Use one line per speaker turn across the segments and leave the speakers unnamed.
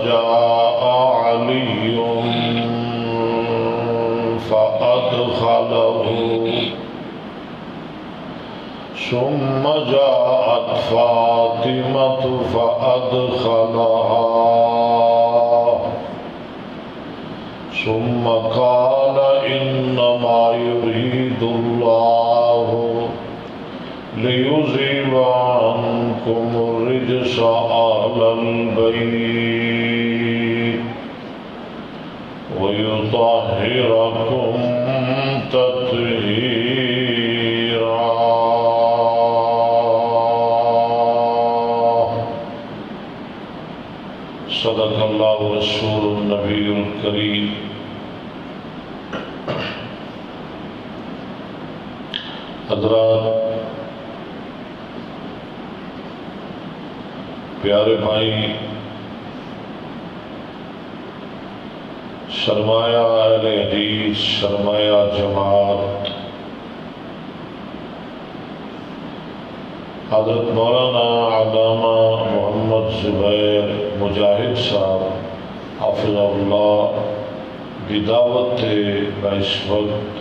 جاء علي فأدخله ثم جاءت فاطمة فأدخلها ثم قال إنما يريد الله ليذهب عنكم الرجس أهل البيت ويطهركم تطهيرا. صدق اللہ رسول النبی الکریم. حضرات، پیارے بھائی، سرمایہ اہل حدیث، سرمایہ جماعت، حضرت مولانا علامہ محمد زبیر مجاہد صاحب حافظ اللہ کی دعوت تھے میں اس وقت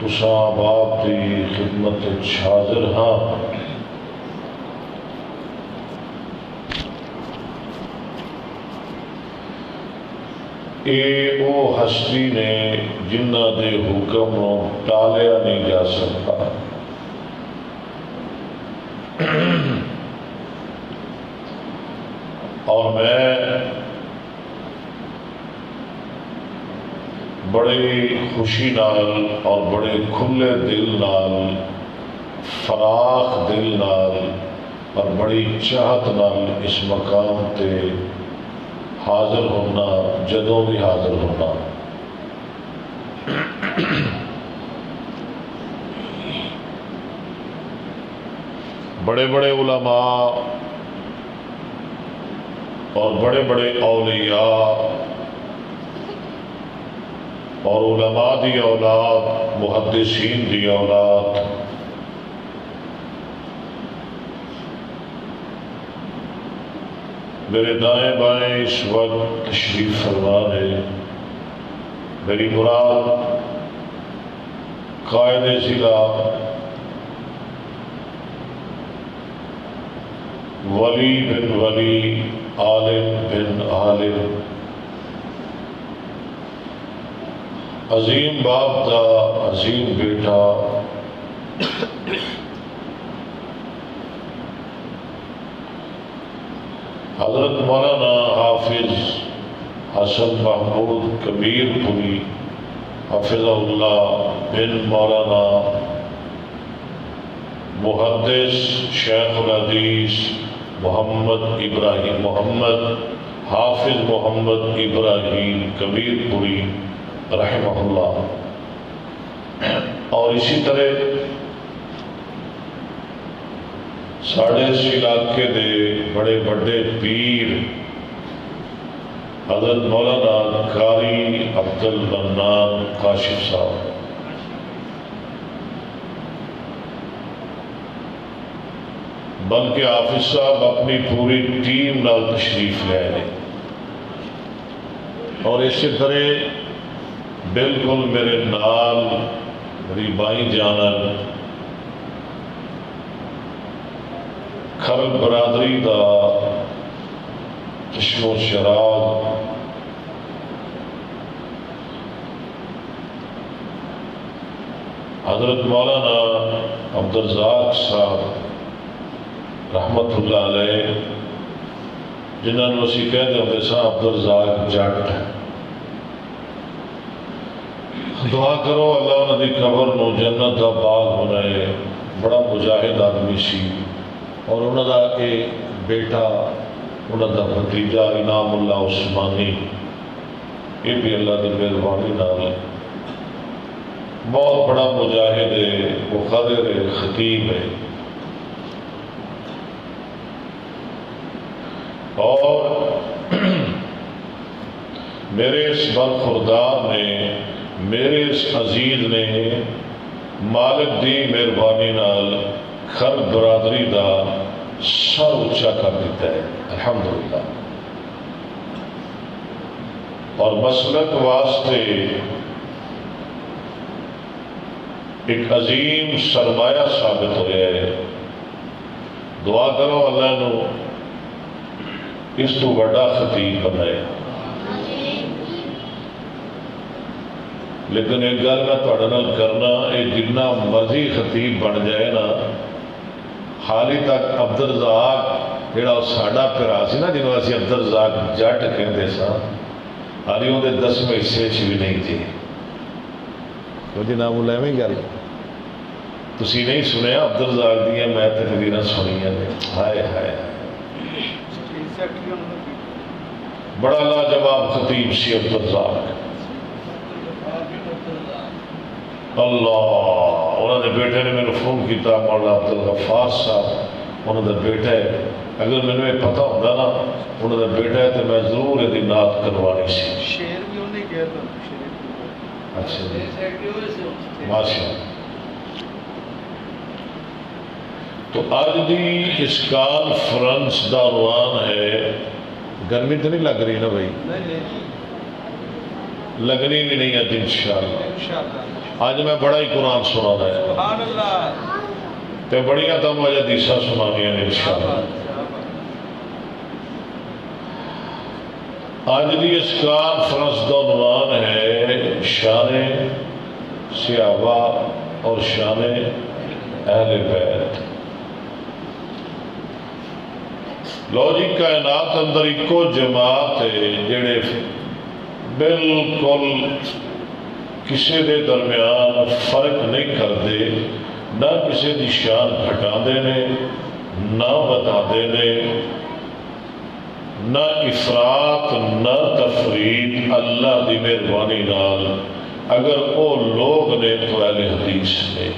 تساں باپ کی خدمت حاضر ہاں. اے او ہستی نے جنہ دے حکم نو ٹالیا نہیں جا سکتا. اور میں بڑی خوشی نال اور بڑے کھلے دل نال، فراخ دل نال اور بڑی چاہت نال اس مقام تے حاضر ہونا، جدوں بھی حاضر ہونا. بڑے بڑے علماء اور بڑے بڑے اولیاء اور علماء دی اولاد، محدثین دی اولاد میرے دائیں بائیں اس وقت تشریف فرما ہے. میری مراد قائد ضلع ولی بن ولی، عالم بن عالم، عظیم باپ دا عظیم بیٹا، حضرت مولانا حافظ حسن محمود کبیر پوری حافظ اللہ بن مولانا محدث شیخ الحدیث محمد حافظ محمد ابراہیم کبیر پوری رحمہ اللہ. اور اسی طرح ساڑھے اس علاقے دے بڑے بڑے پیر حضرت مولانا قاری عبد المنان کاشف صاحب، بلکہ حافظ صاحب اپنی پوری ٹیم نال تشریف لے آئے. اور اسی طرح بالکل میرے نال میری بائیں جانب کھر برادری دا چشم و چراغ حضرت مولانا عبدالرزاق صاحب رحمت اللہ علیہ، جنہوں نے اسی کہہ دے ہوتے سا عبدالرزاق جٹ. دعا کرو اللہ انہوں دی قبر نو جنت دا باغ بنائے. بڑا مجاہد آدمی سی، اور انہوں دا ایک بیٹا، انہوں دا بھتیجا انعام اللہ عثمانی، یہ بھی اللہ دی مہربانی نال بہت بڑا مجاہد ہے، مقرر ہے، خطیب ہے. اور میرے اس برخوردار نے، میرے اس عزیز نے مالک دی مہربانی نال کھر برادری دا سر اونچا کر دیتا ہے. الحمدللہ اور مسلک واسطے ایک عظیم سرمایہ ثابت ہوا ہے۔ دعا کرو اللہ نو اس تو بڑا خطیب بنائے۔ لیکن ایک گل میں تھوڑے نال کرنا، یہ جتنا مرضی خطیب بن جائے نا، حالی تک عبدالرزاق جڑا ساڈا پیرا سی نا، جنہوں اسی عبدالرزاق جٹ کہندے سا، حالی اون دے 10ویں حصے چ بھی نہیں تھی۔ تو جناب لیویں گل تسی نہیں سنیا عبدالرزاق دیاں میں تقریراں سنیاں نے، ہائے ہائے بڑا لاجواب خطیب سی عبدالرزاق۔ اللہ انہوں نے بیٹے نے میرے فون کیتا، مولانا عبدالغفار صاحب انہوں نے بیٹا ہے، اگر میں نے پتہ ہوتا نا انہوں نے بیٹا ہے تو میں ضرور یہ نعت کروانی سی۔ شیر بھی انہیں کہا تھا۔ اچھا جی ماشاء۔ تو آج دی اس کانفرنس دا عنوان ہے، گرمی تو نہیں لگ رہی نا بھائی؟ لگنی بھی نہیں ہے انشاءاللہ۔ آج میں بڑا ہی قرآن سنانا ہے تے بڑیاں تم آج حدیثاں سنانیاں نے انشاءاللہ۔ آج دی اس کانفرنس دا عنوان ہے شان صحابہ اور شان اہل بیت۔ لو جی کائنات اندر ایکو جماعت ہے جڑے بالکل کسی دے درمیان فرق نہیں کرتے، نہ کسی دی شان گھٹاندے نے نہ بتاندے نے، نہ افراط نہ تفریط۔ اللہ دی مہربانی نال اگر وہ لوگ نے تو اہل حدیث نے۔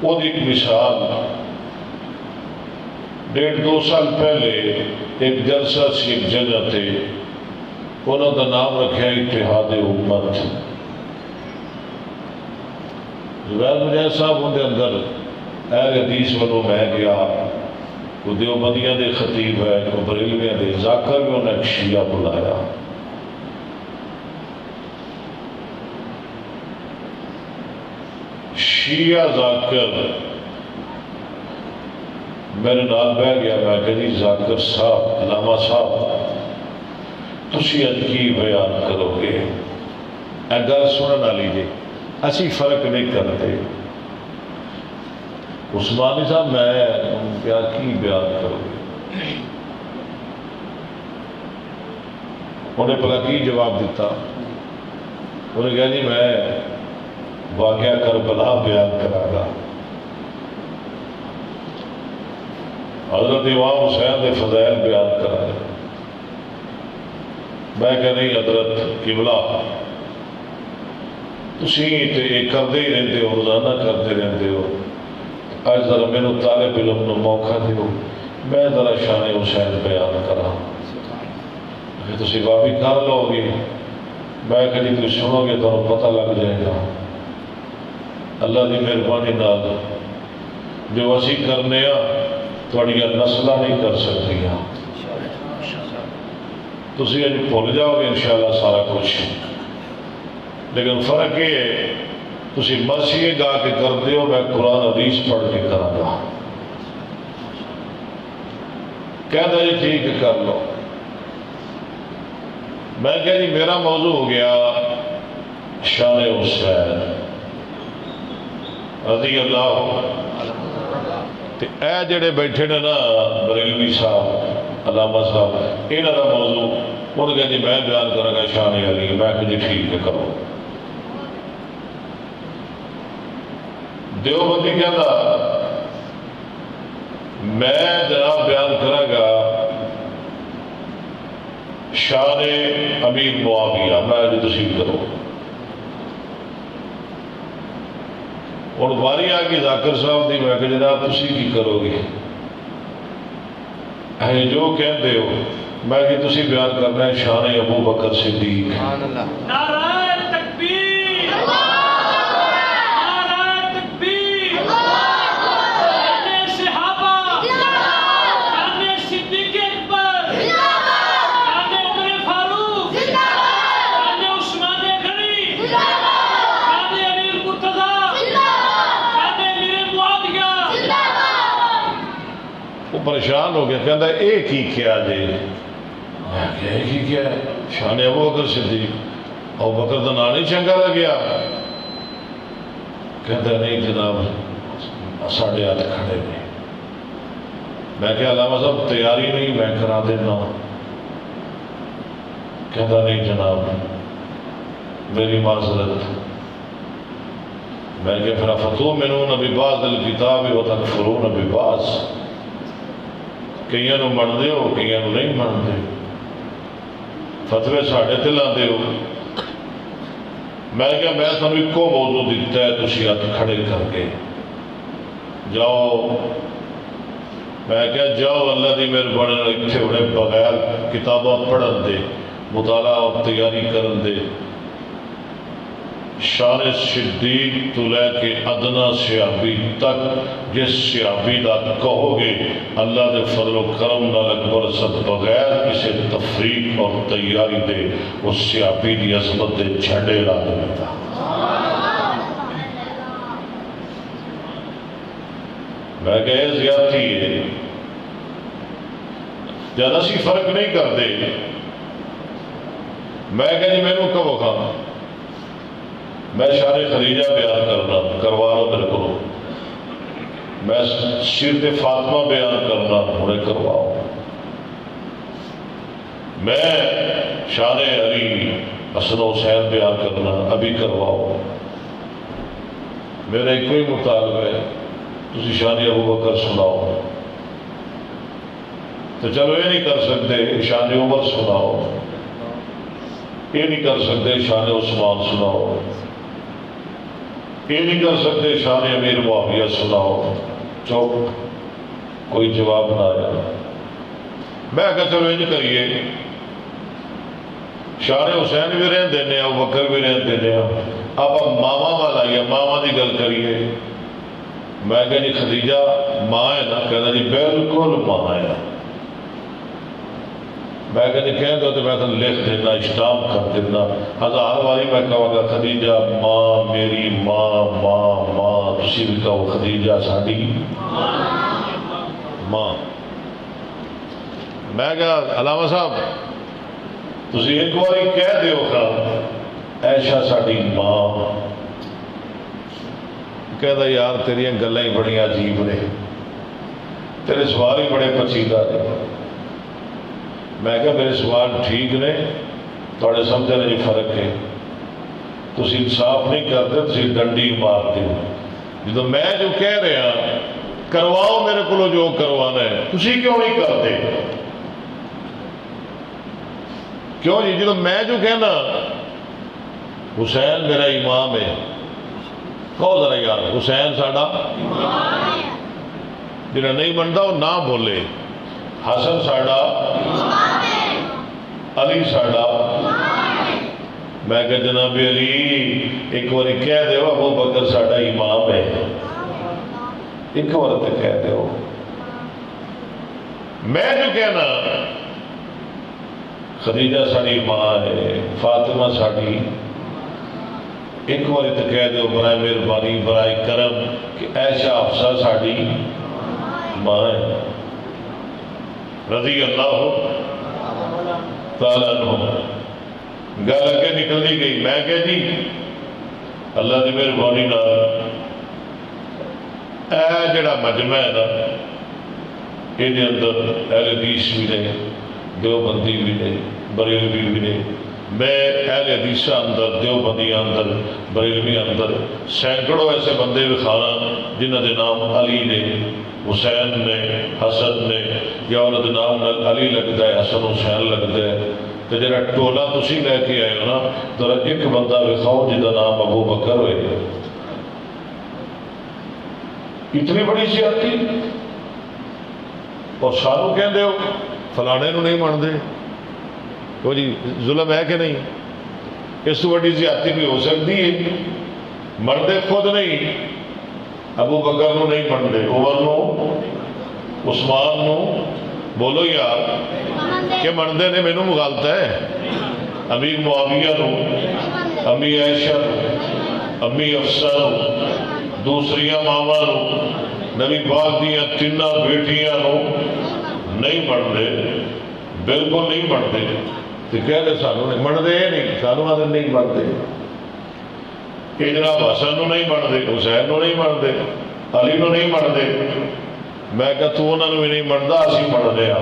وہ ایک مثال 1.5-2 سال پہلے ایک جلسہ سی ایک جگہ تھے، انہوں کا نام رکھا اتحاد امت۔ زبیر مجاہد صاحب ان کے اندر اہل حدیث والوں میں گیا، وہ دیوبندیاں دے خطیب ہے، وہ بریلویاں دے ذاکر بھی انہیں ایک شیعہ بلایا۔ شیعہ ذاکر میرے نال بہ گیا، میں کہ جی ذاکر صاحب علامہ صاحب تسی اج کی بیان کرو گے؟ اے گل سنن والی جی، اسی فرق نہیں کرتے۔ عثمانی صاحب میں کیا کی بیان کرو گے؟ انہیں پلا کی جواب دیتا؟ انہیں کہا جی میں واقعہ کربلا بیان کرا گا، حضرت امام حسین دے فضائل بیان کرا گا۔ میں کہ نہیں حضرت قبلہ تسی تے یہ کرتے ہی رہتے ہو، روزانہ کرتے رہتے ہو، اج ذرا میرے طالب علم نو موقع دیو، میں ذرا شان حسین بیان کرا۔ کہ تسی بابی کر لو گے؟ میں کہ جی تسی سنو گے تو پتہ لگ جائے گا۔ اللہ دی مہربانی نال جو اسی کرنے تھوڑی نسلہ نہیں کر سکتی، تسی اج بھول جاؤ گے انشاءاللہ سارا کچھ، لیکن فرق یہ ہے تسی مرثیے گا کے کرتے ہو، میں قرآن حدیث پڑھ کے کراں گا۔ کہتا جی ٹھیک ہے کر لو۔ میں کہا جی میرا موضوع ہو گیا شان حسین رضی اللہ۔ اے جڑے بیٹھے نے نا بریلوی صاحب علامہ صاحب، انہاں دا موضوع انہوں نے کہا جی میں بیان کروں گا شان علی۔ میں کہا جی ٹھیک ہے کرو۔ دیوبندی کہتا میں جناب بیان کروں گا شان امیر معاویہ۔ میں جی تشریف کرو۔ اور باری آ گئی ذاکر صاحب دی، میں کہ جناب تسی کی کرو گے؟ اے جو کہتے ہو، میں کہ تسی بیان کرنا ہے شان ابو بکر صدیق۔
نعرہ تکبیر، نعرہ تکبیر، شان صحابہ، شان صدیق اکبر، شان عمر
وہ پریشان ہو گیا، کہتا ہے ایک ہی کیا جے؟ میں کہا ایک ہی کیا ہے؟ شان ابو بکر صدیق، ابو بکر کا نام نہیں چنگا لگیا؟ کہتا ہے نہیں جناب ساڑھے ہاتھ کھڑے نے۔ میں کہا علامہ صاحب تیاری نہیں، میں کرا دینا۔ کہتا نہیں جناب میری معذرت۔ میں کہا پھر فتؤمنون ببعض الکتاب وتکفرون ببعض، کئیاں نو من دے ہو کئیاں نو نہیں من دے، فتوے ساڑھے تے لاندے ہو۔ میں کہا میں تمہیں ایکو موضوع دیتا ہے، تسی ہاتھ کھڑے کر کے جاؤ۔ میں کہا جاؤ، اللہ دی مہربانی نال اتنے ہونے بغیر کتاباں پڑھن دے، مطالعہ اور تیاری کرن دے، شان صدیق تو لے کے ادنا صحابی تک جس صحابی دا کہو گے اللہ دے فضل و کرم نال اکبر صد بغیر کسی تفریق اور تیاری دے اس صحابی دی عظمت دے جھنڈے لا دیتا۔ میں کہا یہ زیادتی ہے، جب اسی فرق نہیں کرتے۔ میں کہا جی مینوں کہو کھانا، میں شان خدیجہ بیان کرنا، کروا لو میرے کو۔ میں سیرت فاطمہ بیان کرنا، انہیں کرواؤ۔ میں شان علی حسن و حسین بیان کرنا، ابھی کرواؤ۔ میرا ایک ہی مطالبہ ہے، تسی شان ابو بکر سناؤ۔ تو چلو یہ نہیں کر سکتے شان عمر سناؤ، یہ نہیں کر سکتے شان عثمان سناؤ، یہ نہیں کر سکتے شان امیر معاویہ سناؤ۔ چوپ، کوئی جواب نہ آیا۔ میں کہا چلو یہ کریے، شان حسین بھی رہن دینے، ابو بکر بھی رہن دینے، آپ ماما والا آئیے، ماما دی گل کریے۔ میں کہا جی خدیجہ ماں ہے نا؟ کہتا جی بالکل ماں ہے۔ میں کہا جی کہہ دو تو میں تمہیں لکھ دینا، اسٹامپ کر دینا، 1000 باری میں کہوں گا خدیجہ ماں میری ماں ماں ماں، تسی بھی کہو خدیجہ ساڈی ماں۔ میں کہا علامہ صاحب تسی ایک باری کہہ دیو گا ایشا ساڈی ماں۔ کہتا یار تیریاں گلاں ہی بڑی عجیب نے، تیرے سوال ہی بڑے پیچیدہ نے۔ میں کہا میرے سوال ٹھیک نے، تھوڑے سمجھنے میں فرق ہے، تسی انصاف نہیں کرتے، تسی ڈنڈی مارتے ہو۔ جدو میں جو کہہ رہا کرواؤ میرے کو جو کروانا ہے، تسی کیوں نہیں کرتے؟ کیوں جی؟ جدو میں جو کہنا حسین میرا امام ہے، کہو ذرا یار حسین ساڈا جنہیں نہیں منتا وہ نہ بولے، حسن ساڈا، علی ساڈا۔ میں کہ جناب علی ایک بار کہہ دے ابو بکر ساڈا امام ہے، ایک بار تو کہہ دے۔ میں جو کہنا خدیجہ ساڈی ماں ہے، فاطمہ ساڈی، ایک بار تو کہہ دو برائے مہربانی برائے کرم کہ عائشہ حفصہ ساڈی ماں ہے رضی اللہ تعالیٰ عنہ۔ گل اگے نکلتی گئی۔ میں کہ جی اللہ کی مہربانی اے جڑا مجمع ہے نا، یہ اندر اہل حدیث بھی نے، دیوبندی بھی نے، بریلوی بھی نے۔ میں اہل حدیث اندر، دیوبندی اندر، بریلوی اندر سینکڑوں ایسے بندے بھی کھانا جنہوں کے نام علی نے، حسین نے، حسن نے، یا انہوں کے نام علی لگتا ہے، حسن حسین لگتا ہے۔ تو جڑا ٹولا تسی لے کے آئے ہو نا، تو ایک بندہ وکھاؤ جہاں نام ابو بکر ہوئے۔ اتنی بڑی زیادتی، اور سانو کہندے ہو فلانے نو نہیں مانتے۔ وہ جی ظلم ہے کہ نہیں؟ اس تو بڑی زیادتی بھی ہو سکتی ہے؟ مرتے خود نہیں، ابو بکر نو نہیں منتے، عمر نو، عثمان نو، بولو یار کہ منتے نے؟ مینوں مغالتا ہے امیر معاویہ نو، امی عائشہ نو، امی حفصہ نو، دوسریاں ماما نو، نبی پاک دیا تین بیٹیاں نہیں بنتے، بالکل نہیں بنتے، تو کہتے سانو نہیں بنتے، نہیں سانو آدھے نہیں بنتے، کہ جناب حسن نو نہیں بنتے، حسین نو نہیں بنتے، علی نو نہیں بنتے۔ میں کہا تو انہوں نے بھی نہیں بنتا، اسی بننے آ۔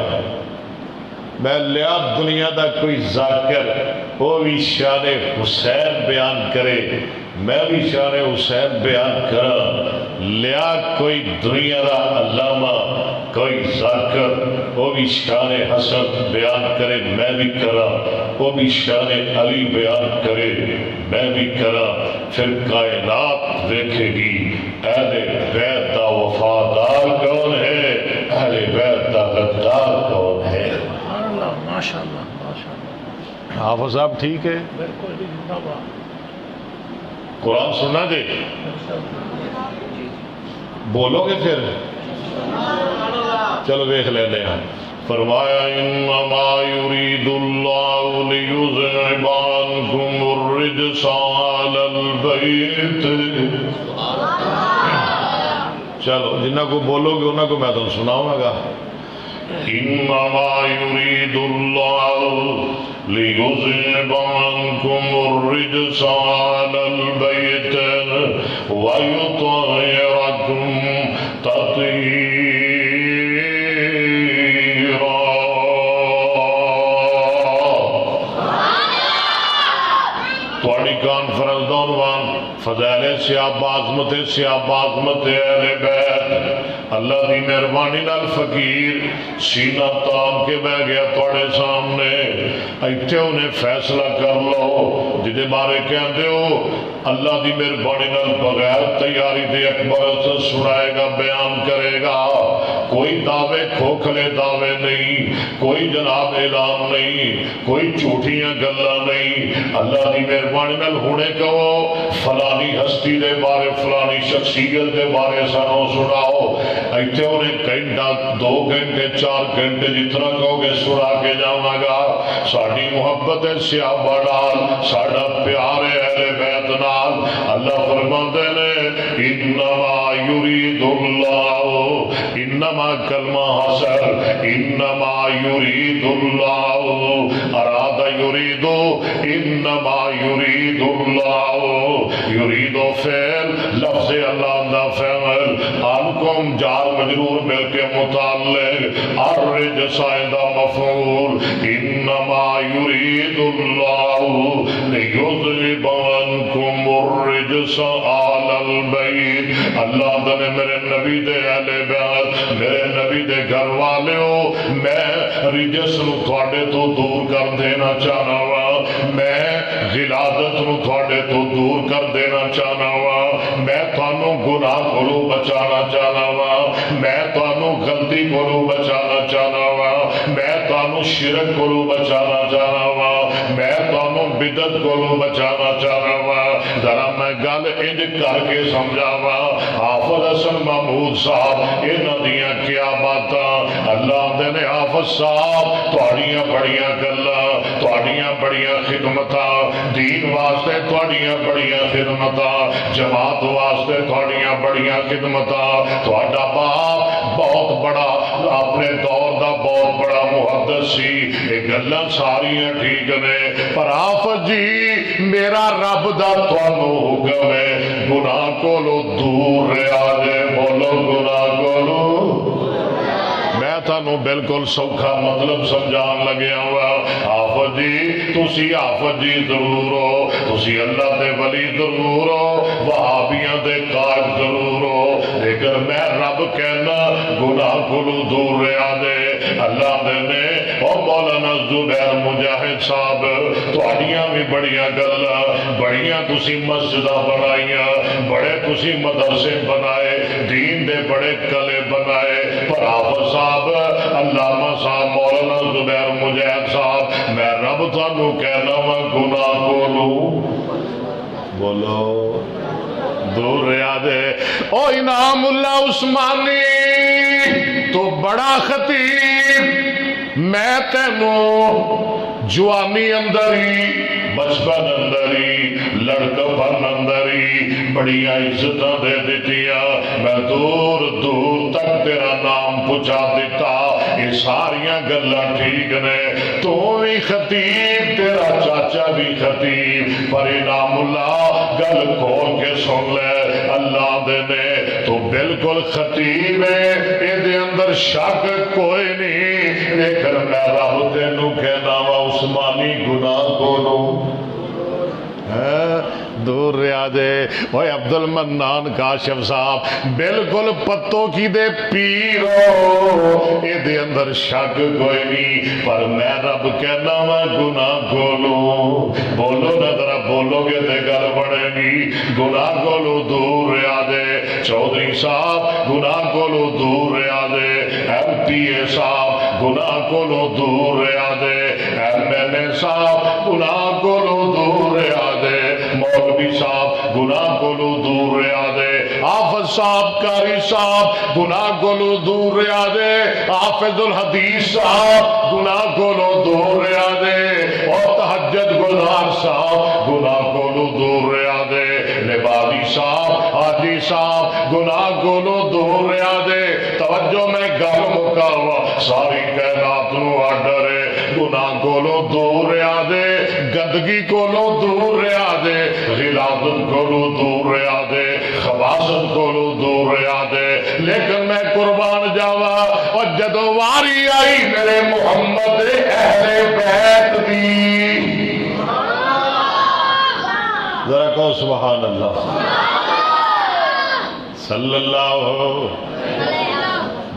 میں لیا دنیا دا کوئی ذاکر وہ بھی شان حسین بیان کرے، میں بھی شان حسین بیان کرا۔ لیا کوئی دنیا دا علامہ کوئی ذاکر وہ بھی شان حسن بیان کرے، میں بھی کرا، وہ بھی شان علی بیان کرے، میں بھی کرا۔ پھر کائنات دیکھے گی اہل بیت دا وفادار کون ہے، اہل بیت دا غدار کون ہے۔
ماشاء اللہ ماشاء اللہ،
حافظ صاحب ٹھیک ہے؟
بالکل جی، زندہ باد۔
قرآن سنا دے بولو گے پھر؟ چلو دیکھ لیتے ہیں۔ فرمایا انما یرید اللہ لیذہب عنکم الرجس اہل البیت۔ چلو جنہ کو بولو گے انہوں کو میں تم سناؤں گا۔ انما یرید اللہ لیذہب عنکم الرجس اہل البیت ویطہرکم تطہیرا۔ تھوڑی کانفرنس دا عنوان فضائل صاحب عظمت صاحب عظمت اہل بیت۔ اللہ دی مہربانی نال فقیر سینہ تان کے بہ گیا تھوڑے سامنے، ایتھے انہیں فیصلہ کر لو جدے بارے کہندے ہو اللہ دی مہربانی نال بغیر تیاری دے اکبر سے سنائے گا، بیان کرے گا۔ کوئی دعوے کھوکھلے دعوے نہیں، کوئی جناب اعلان نہیں، کوئی جھوٹیاں گلاں نہیں۔ اللہ دی مہربانی نال ہونے کہو فلانی ہستی دے بارے فلانی شخصیت دے بارے سانو سناؤ، ایتھے انہیں گھنٹہ 2 گھنٹے 4 گھنٹے جتنا کہو گے سنا کے جاواں گا۔ ساڈی محبت ہے صحابہ نال، ساڈا پیار ہے اہل بیت نال۔ اللہ فرماندے نے انما یرید اللہ، انما کلمہ حسر، انما یرید اللہ، اراد یرید، انما یرید اللہ، یرید فعل لفظ اللہ دا فعل، عنکم جار مجرور مل کے متعلق، الرجس آئندہ مفعول، انما یرید اللہ لیذہب عنکم الرجس اہل البیت۔ اللہ نے میرے نبی دے اہل بیت، میرے نبی دے گھر والے ہو، میں رجس نو تھوڑے تو دور کر دینا چاہنا وا، میں غلادت نو تھوڑے تو دور کر دینا چاہنا وا، میں تھانوں گناہ کو بچانا چاہنا وا، میں تھانوں غلطی کو بچانا چاہنا وا، میں تھانوں شرک کو بچانا چاہنا وا، میں تھانوں بدعت کو بچانا چاہنا وا۔ ذرا میں گل انج کر کے سمجھاوا، حافظ حسن محمود صاحب انہاں دیاں کیا باتاں۔ اللہ دے نے حافظ صاحب تہاڈیاں بڑیاں گلاں، تہاڈیاں بڑیاں خدمتاں، دین واسطے تہاڈیاں بڑیاں خدمتاں، جماعت واسطے تہاڈیاں بڑیاں خدمتاں۔ تہاڈا باپ بہت بڑا اپنے دور دا بہت بڑا محدث سی، یہ گلاں ساریاں ٹھیک نے، پر حافظ جی میرا رب دا تھانوں حکم ہے گناہ کولو دور رہا جے، بولو گناہ کولو۔ میں تھانوں بالکل سوکھا مطلب سمجھان لگیا ہوا۔ حافظ جی تسی حافظ جی ضرور ہو، تسی اللہ دے ولی ضرور ہو، وہابیاں دے قائد ضرور ہو، لیکن میں رب کہنا گناہ کولو دور رہا دے۔ اللہ دے نے او مولانا زبیر مجاہد صاحب تہاڈیاں بھی بڑیاں گلاں، بڑیاں تسی مسجداں بنائیاں، بڑے تسی مدرسے بنائے، دین دے بڑے کلے بنائے، پر حافظ صاحب علامہ صاحب مولانا زبیر مجاہد صاحب میں رب تانوں کہنا وا گناہ کولو بولو دور رہا دے۔ او انعام اللہ عثمانی تو بڑا خطیب، میں تینوں جوانی اندری بچپن اندری لڑکپن اندری بڑیاں عزتاں دے دیتیاں، میں دور دور پہنچا دیتا، یہ ساریاں گلاں ٹھیک نے، تو بھی خطیب تیرا چاچا بھی خطیب، پر انعام اللہ گل کھول کے سن لے، اللہ دے نے تو بالکل خطیب ہے، یہ اندر شک کوئی نہیں، لیکن میں رب تینوں کہنا وا عثمانی گناہ کولو دور رہا دے۔ اوے عبد المنان کاشف صاحب بالکل پتوں کی دے پیرو، اے دے اندر شک کوئی نہیں، پر میں رب کہنا میں گناہ کولو، بولو نہ ذرا بولو گے تے گل بڑے گی، گناہ کولو دور رہا دے، چودھری صاحب گناہ کولو دور رہا دے، ایم پی اے صاحب گناہ کولو دور رہا دے، ایم ایل اے صاحب گناہ کولو دور رہا دے، مولوی صاحب گناہ کولو دور رہا دے، حافظ صاحب قاری صاحب گناہ کولو دور رہا دے، حافظ الحدیث صاحب گناہ کولو دور رہا دے، اور تہجد گزار صاحب گناہ کولو دور رہا دے، لبادی صاحب حاجی صاحب گناہ کولو دور رہا دے۔ توجہ میں گل مکاوا، ساری کائنات نو آڈر ہے، گناہ کولو دور رہا دے، گندگی کولو دور رہا دے، غلاظت کولو دور رہا دے، خباثت کولو دور رہا دے، لیکن میں قربان جاوا، اور جدو واری آئی میرے محمد اہل بیت دی، ذرا کہو سبحان اللہ صلی اللہ،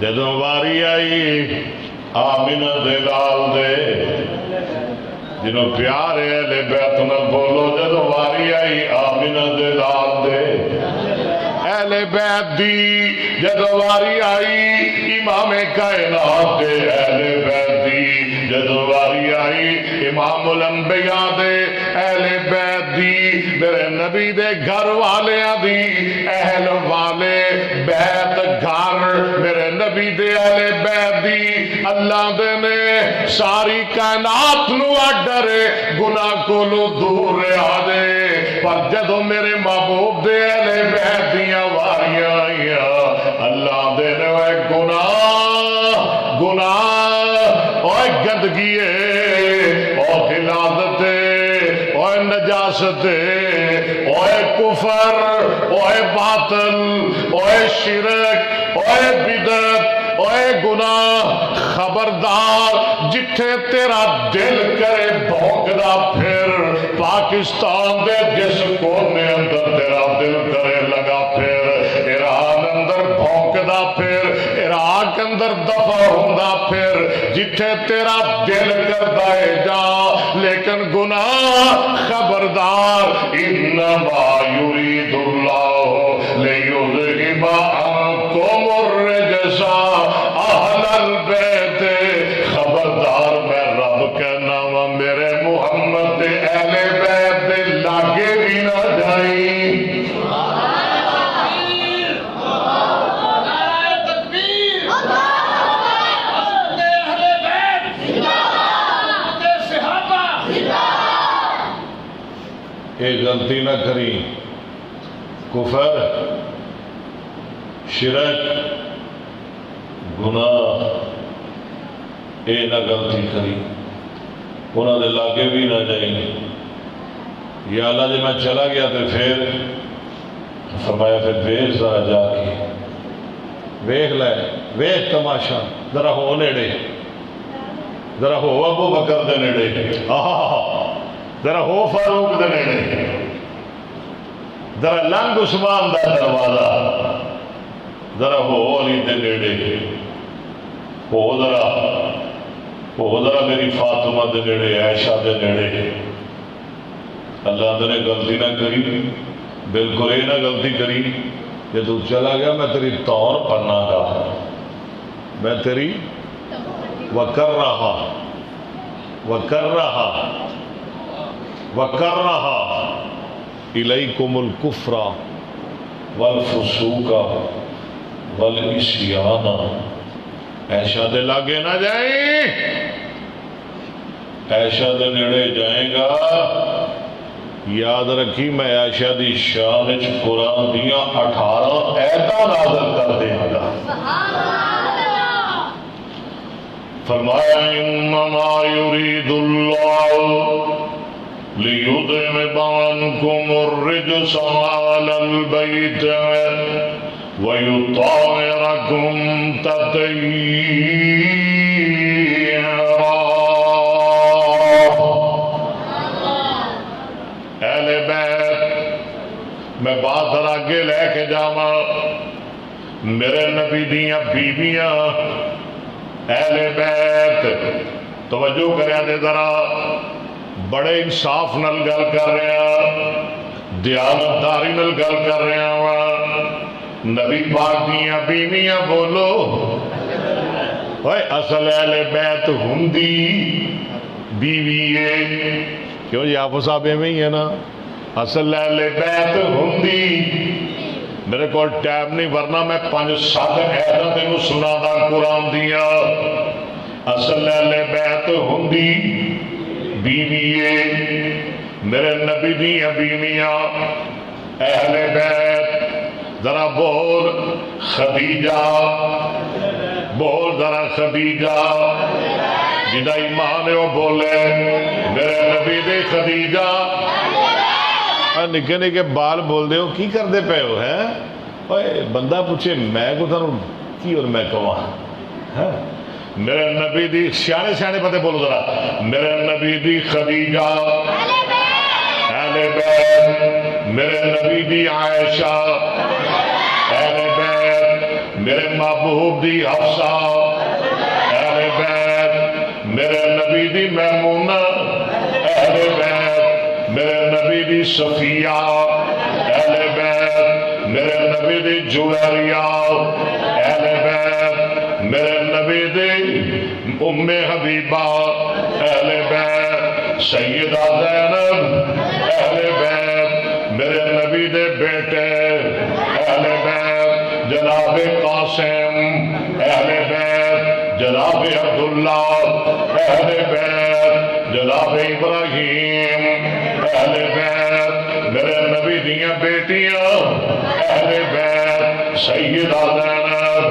جدو واری آئی آمینہ دے لال دے، جنہوں پیارے اہل بیت نہ بولو، جدو واری آئی آمینہ دے لال دے، اہل بیت دی جدو واری آئی، امام کائنات دے اہل بیت دی جدو واری آئی، امام الانبیاء دے اہل بیت دی، میرے نبی دے گھر والیاں دی، اہل والے بیت گھر میرے نبی دے اہل بیت دی، اللہ دے نے ساری کائنات نو آڈر گناہ کولو دور رہا دے، پر جدو میرے محبوب دے اہل بیت دیاں واریاں آئیاں، اللہ دے نے گناہ اور گندگی اور غلاظت اور نجاست اور کفر اور باطل اور شرک اور بدعت اور گناہ، خبردار جتھے تیرا دل کرے بھونکدا پھر، پاکستان دے جس کونے اندر تیرا دل کرے لگا پھر، ایران اندر بھونکدا پھر، عراق اندر دفع ہوندا پھر، جتھے تیرا دل کردا ہے جا، لیکن گناہ خبردار، انما یرید اللہ لیذہب عنکم الرجس اہل البیت، خبردار میں رب کہنا وا میرے محمد دے اہل بیت دے لاگے بھی نہ جائیں۔ ایک غلطی نہ کری، کفر شرک گناہ اے نہ غلطی کری، انہوں نے لاگے بھی نہ جائیں، یا اللہ جی میں چلا گیا تو پھر فرمایا پھر ویکھ ذرا جا کے ویکھ لے، ویکھ تماشا، ذرا ہو نیڑے، ذرا ہو ابو بکر دے نیڑے، ذرا ہو فاروق دے نیڑے، ذرا لنگ عثمان دا دروازہ، ذرا ہو علی دے نیڑے، ہو ذرا میری فاطمہ دے نیڑے، عائشہ دے نیڑے۔ اللہ نے غلطی نہ کری، بالکل یہ نہ غلطی کری کہ تو چلا گیا میں تیری طور پڑھنا گا، میں تیری وکر رہا الیکم الکفر والفسوق والعصیان، عائشہ دے لاگے نہ جائیں، عائشہ دے نیڑے جائیں گا، یاد رکھی میں عائشہ دی شان وچ قرآن دیاں 18 آیتاں نازل کر دیاں گا، فرمایا انما یرید اللہ لیذہب عنکم الرجس اہل البیت ویطہرکم تطہیرا۔ اہل بیت میں بات آگے لے کے جاواں، میرے نبی دیاں بیویاں اہل بیت، توجہ کریا دے ذرا، بڑے انصاف نال گل کر رہے ہیں، دیانتداری نال گل کر رہے ہیں۔ نبی پاک دیاں بیویاں بولو اصل اہل بیت ہندی بیوی ہے، کیوں جی آپ صاحب میں ہی ہے نا، اصل اہل بیت ہندی۔ میرے کو ٹائم نہیں ورنہ میں 5-7 ایتاں تینوں سنا دا قرآن دیا۔ اصل اہل بیت ہندی بیوی ہے، میرے نبی دیاں بیویاں اہل بیت۔ ذرا بول خدیجہ، بول ذرا خدیجہ، جدا ایمان ہے وہ بولے میرے نبی دی خدیجہ۔ نکے نکے بال بول دے ہو کی کر دے پے ہو ہے؟ بندہ پوچھے میں کو تھانوں کی اور میں کہواں، میرے نبی دی سیانے سیانے پتے بولو ذرا، میرے نبی دی خدیجہ اہل بیت، میرے نبی دی عائشہ اہل بیت، میرے محبوب دی حفصہ اہل بیت، میرے نبی دی میمونہ اہل بیت، میرے نبی دی صفیہ اہل بیت، میرے نبی دی جویریہ اہل بیت، میرے نبی دی ام حبیبہ اہل بیت، سیدہ زینب اہل بیت، میرے نبی دے بیٹے اہل بیت، جناب قاسم اہل بیت، جناب عبداللہ اہل بیت، جناب ابراہیم اہل بیت، میرے نبی دیاں بیٹیاں اہل بیت، سیدہ زینب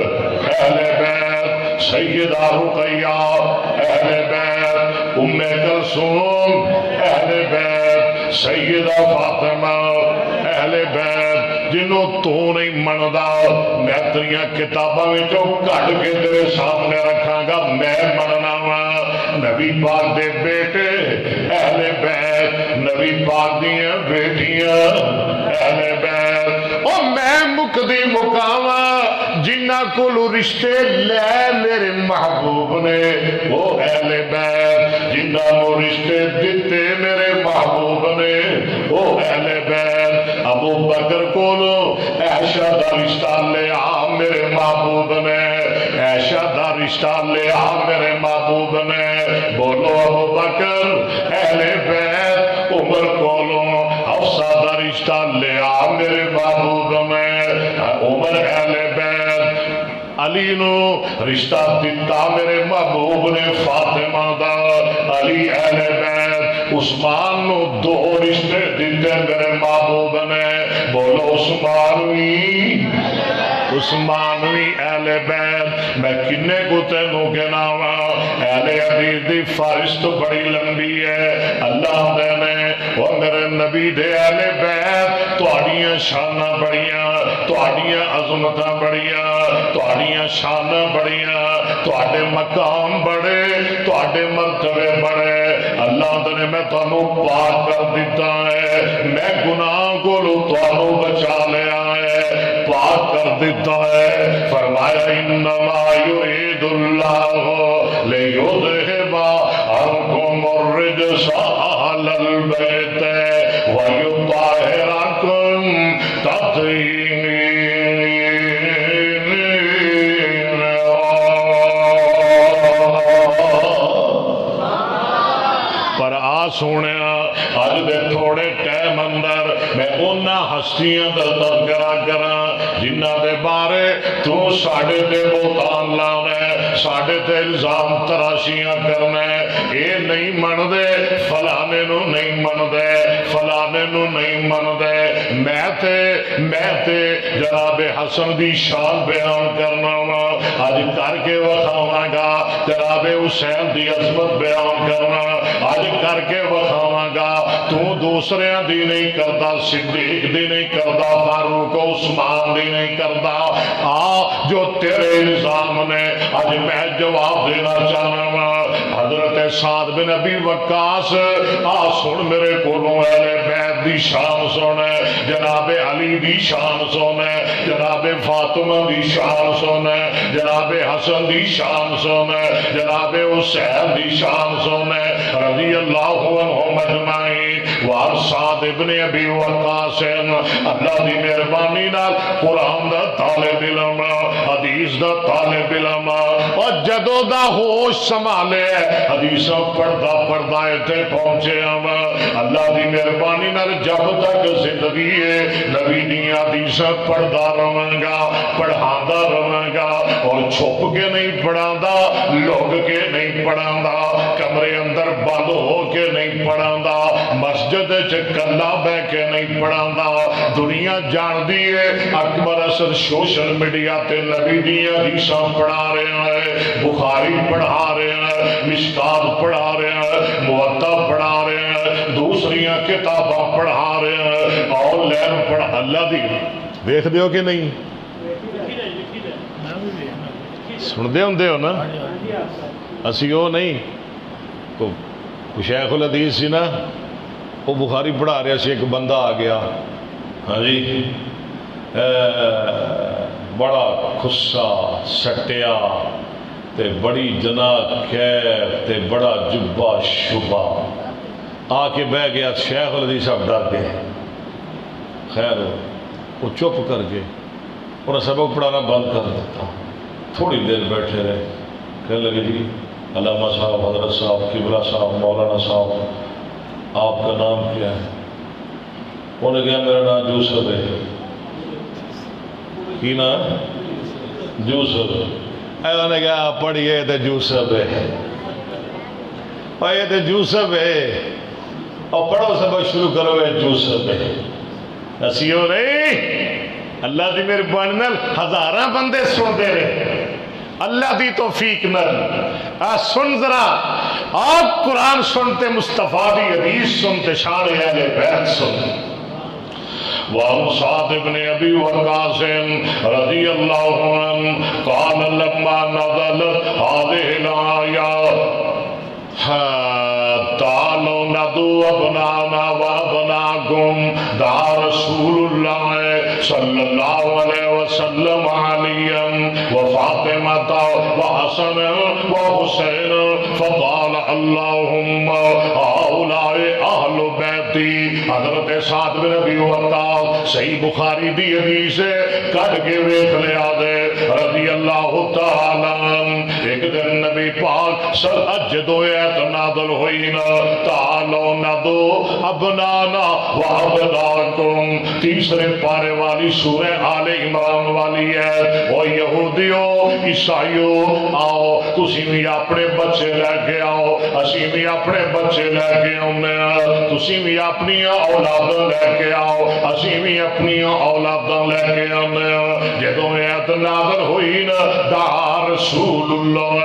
اہل بیت، سیدہ رقیہ اہل بیت، ام کلثوم اہل بیت، سیدہ فاطمہ اہل بیت۔ جنوں تو نہیں مندا میں تیریاں کتاباں وچوں کڈ کے تیرے سامنے رکھاں گا، میں مننا وا نبی پاک دے بیٹے اہل بیت، نبی پاک دیاں بیٹیاں اہل بیت۔ او میں مکدی مکاواں جنہاں کولوں رشتے لے میرے محبوب نے وہ اہل بیت، جنہاں نوں رشتے دتے میرے محبوب نے وہ اہل بیت۔ ابو بکر کولو عائشہ دا رشتہ لے آ میرے محبوب نے، عائشہ دا رشتہ لے آ میرے محبوب نے، بولو ابو بکر اہل بیت۔ عمر کولو حفصہ دا رشتہ لے آ میرے محبوب نے، عمر اہل بیت۔ علی نو رشتہ دتا میرے محبوب نے فاطمہ دا، علی اہل بیت۔ عثمان نو 2 رشتے دیتے میرے محبوب نے، بولو عثمانوی اہل بیت۔ میں کنے کو تینوں گناواں، اہل حدیث دی فہرست بڑی لمبی ہے۔ اللہ دے نے وہ میرے نبی دے اہل بیت تہاڈیاں شاناں بڑیاں، تہاڈیاں عظمتاں بڑیاں، تہاڈیاں شاناں بڑیاں، تہاڈے مقام بڑے، تہاڈے مرتبے بڑے۔ اللہ نے میں تانوں پاک کر دیتا ہے، میں گناہ کو تانوں بچا لیا ہے، پاک کر دیتا ہے۔ فرمایا انما یرید اللہ لیذہب عنکم الرجس اہل البیت ویطہرکم تطہیرا۔ پر آ سونے اج دے تھوڑے ٹائم اندر میں انہاں ہستیاں دا تذکرہ کراں جنہاں دے بارے تو ساڈے تے بہتان لاوے، ساڈے تے الزام تراشیاں کرنا ہے۔ یہ نہیں من دے فلانے نو نہیں من دے فلانے نو نہیں من دے میں تے جناب حسن دی شان بیان کرنا وا اج کر کے وکھاواں گا جناب حسین دی عظمت بیان کرنا اج کر کے وکھاواں گا تو دوسریاں دی نہیں کردا صدیق دی نہیں کردا فاروق عثمان دی نہیں کردا جو تیرے الزام نے اج میں جواب دینا چاہنا وا حضرت سعد بن ابی وقاص سن میرے کولوں اہل بیت دی شان سن جناب علی دی شان سن جناب فاطمہ دی شان سن جناب حسن دی شان سن جناب حسین دی شان سن رضی اللہ عنہم اجمعین وار سعد ابن ابی وقاص اللہ دی مہربانی نال قرآن دا طالب علم حدیث دا طالب علم اور جدو دا ہوش سنبھالے حدیث پڑھدا پڑھدا تے پہنچے ہم اللہ دی مہربانی نال جب تک زندگی ہے نبی دی حدیث پڑھدا رہاں گا پڑھادا رہاں گا اور چھپ کے نہیں پڑھادا لوگ کے نہیں پڑھادا کمرے اندر بند ہو کے نہیں پڑھادا مسجد چ کلا بہ کے نہیں پڑھادا دنیا جان دی ہے اکبر اثر سوشل میڈیا تے نبی دی حدیثاں پڑھا رہے ہیں بخاری پڑھا رہے ہیں مشکات پڑھا رہے ہیں موطا پڑھا رہے ہیں دوسریاں کتاباں پڑھا رہے ہیں اور لین پڑھا اللہ دی دیکھ دیو کہ نہیں سن دے ہوں نا اسی وہ نہیں کو شیخ الحدیث سی نا وہ بخاری پڑھا رہا سی ایک بندہ آ گیا ہاں جی بڑا خصا سٹیا تے بڑی جنا خیر تے بڑا جبا شبا آ کے بہ گیا شیخ الحدیث صاحب ڈر گئے خیر وہ چپ کر کے انہیں سبق پڑھانا بند کر دیتا تھوڑی دیر بیٹھے رہے کہنے لگے جی علامہ صاحب حضرت صاحب قبلہ صاحب مولانا صاحب آپ کا نام کیا ہے انہوں نے کہا میرا نام یوسف ہے کی نام یوسف انہوں نے کہا پڑھیے تو یوسف ہے اور یہ تو یوسف ہے اور پڑھو سبق شروع کرو یوسف ہے اسیو نہیں اللہ دی مہربانی نال ہزاراں بندے سن دے رہے اللہ دی توفیق نال سن ذرا آپ قرآن سنتے مصطفیٰ دی حدیث سنتے شان اہل بیت سن وعن صاحب ابن ابی وقاص رضی اللہ عنہ قال لما نزلت هذه الآية تعالوا ندعو ابنانا وابناكم دعا رسول الله صلى الله عليه وسلم عليا وفاطمة وحسن وحسين فقال اللهم هؤلاء اهل بیتی حضرت سعد بن ابی وقاص صحیح بخاری دی حدیث کٹ کے ویکھ لیا دے رضی اللہ تعالی ایک دن نبی پاک جدو ایت نازل ہوئی نا تعالو ندو ابنانا و ابناکم تیسرے پارے والی سورہ آل عمران والی ہے وہ یہودیو عیسائیو آؤ تسی بھی اپنے بچے لے کے آؤ اسی بھی اپنے بچے لے کے آؤ تسی بھی اپنی اولاد لے کے آؤ اسی بھی اپنی اولاد لے کے آؤ جدو ایت نازل ہوئی نا دعا رسول اللہ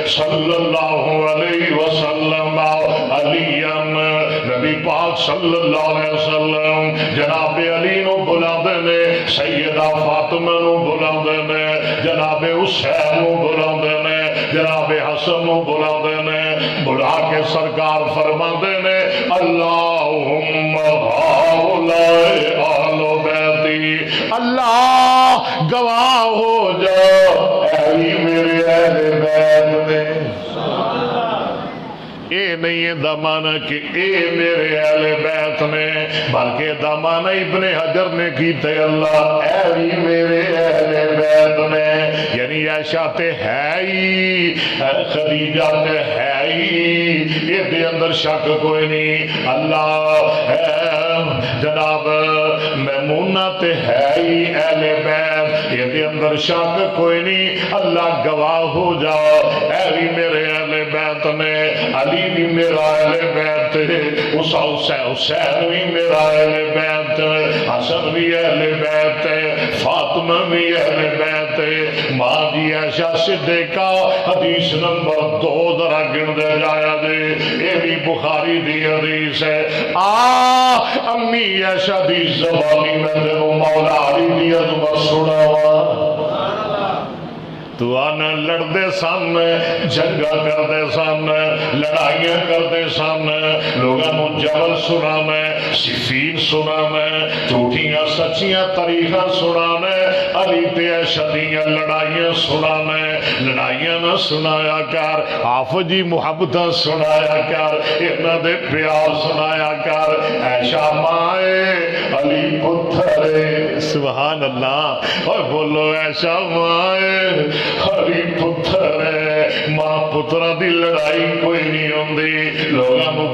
صلی اللہ علیہ وسلم علیان نبی پاک صلی اللہ علیہ وسلم جناب علی نو بلا دینے سیدہ فاطمہ نو بلا دینے جناب حسین نو بلا دینے جناب حسن نو بلا دینے بلا کے سرکار فرما دینے اللہم ہاؤلائے اہل بیتی اللہ گواہ ہو جا اے میرے اہل بیت میں اے نہیں ہے دمانہ کہ اے میرے اہل بیت نے بلکہ دمانہ ابن حجر نے کیتے اللہ اے میرے اہل بیت نے یعنی عائشہ تے ہے ہی خدیجہ تے ہے ہی یہ دے اندر شک کوئی نہیں اللہ جناب میمونہ تے ہے ہی اہل بیت یہ دے اندر شک کوئی نہیں اللہ گواہ ہو جا اے میرے اہل بیت نے علی بھی میرا اہل بیت ہے، حسین بھی میرا اہل بیت ہے، حسن بھی اہل بیت ہے، فاطمہ بھی اہل بیت ہے۔ ماں دی عائشہ صدیقہ حدیث نمبر 2 ذرا گن دے جایا دے، یہ بھی بخاری دی حدیث ہے۔ امی عائشہ دی زبانی میں تینوں مولا علی دی عظمت سناواں۔ تو آنا لڑدے سامنے، جنگا کردے سامنے، لڑائیاں کردے سامنے، لوگاں نو جبل سنانا، صفین سنانا، جھوٹیاں سچیاں تاریخاں سنانا، علی تے عائشہ دیاں لڑائیاں سنانا، لڑائیاں نہ سنایا کر، حافظ جی محبتاں سنایا کر، انہاں دے پیار سنایا کر۔ عائشہ ماں علی پتھر، سبحان اللہ، اور بولو عائشہ ماں علی پتھر ہے۔ ماں پترا دی لڑائی کوئی نہیں ہوندی، لوگاں نو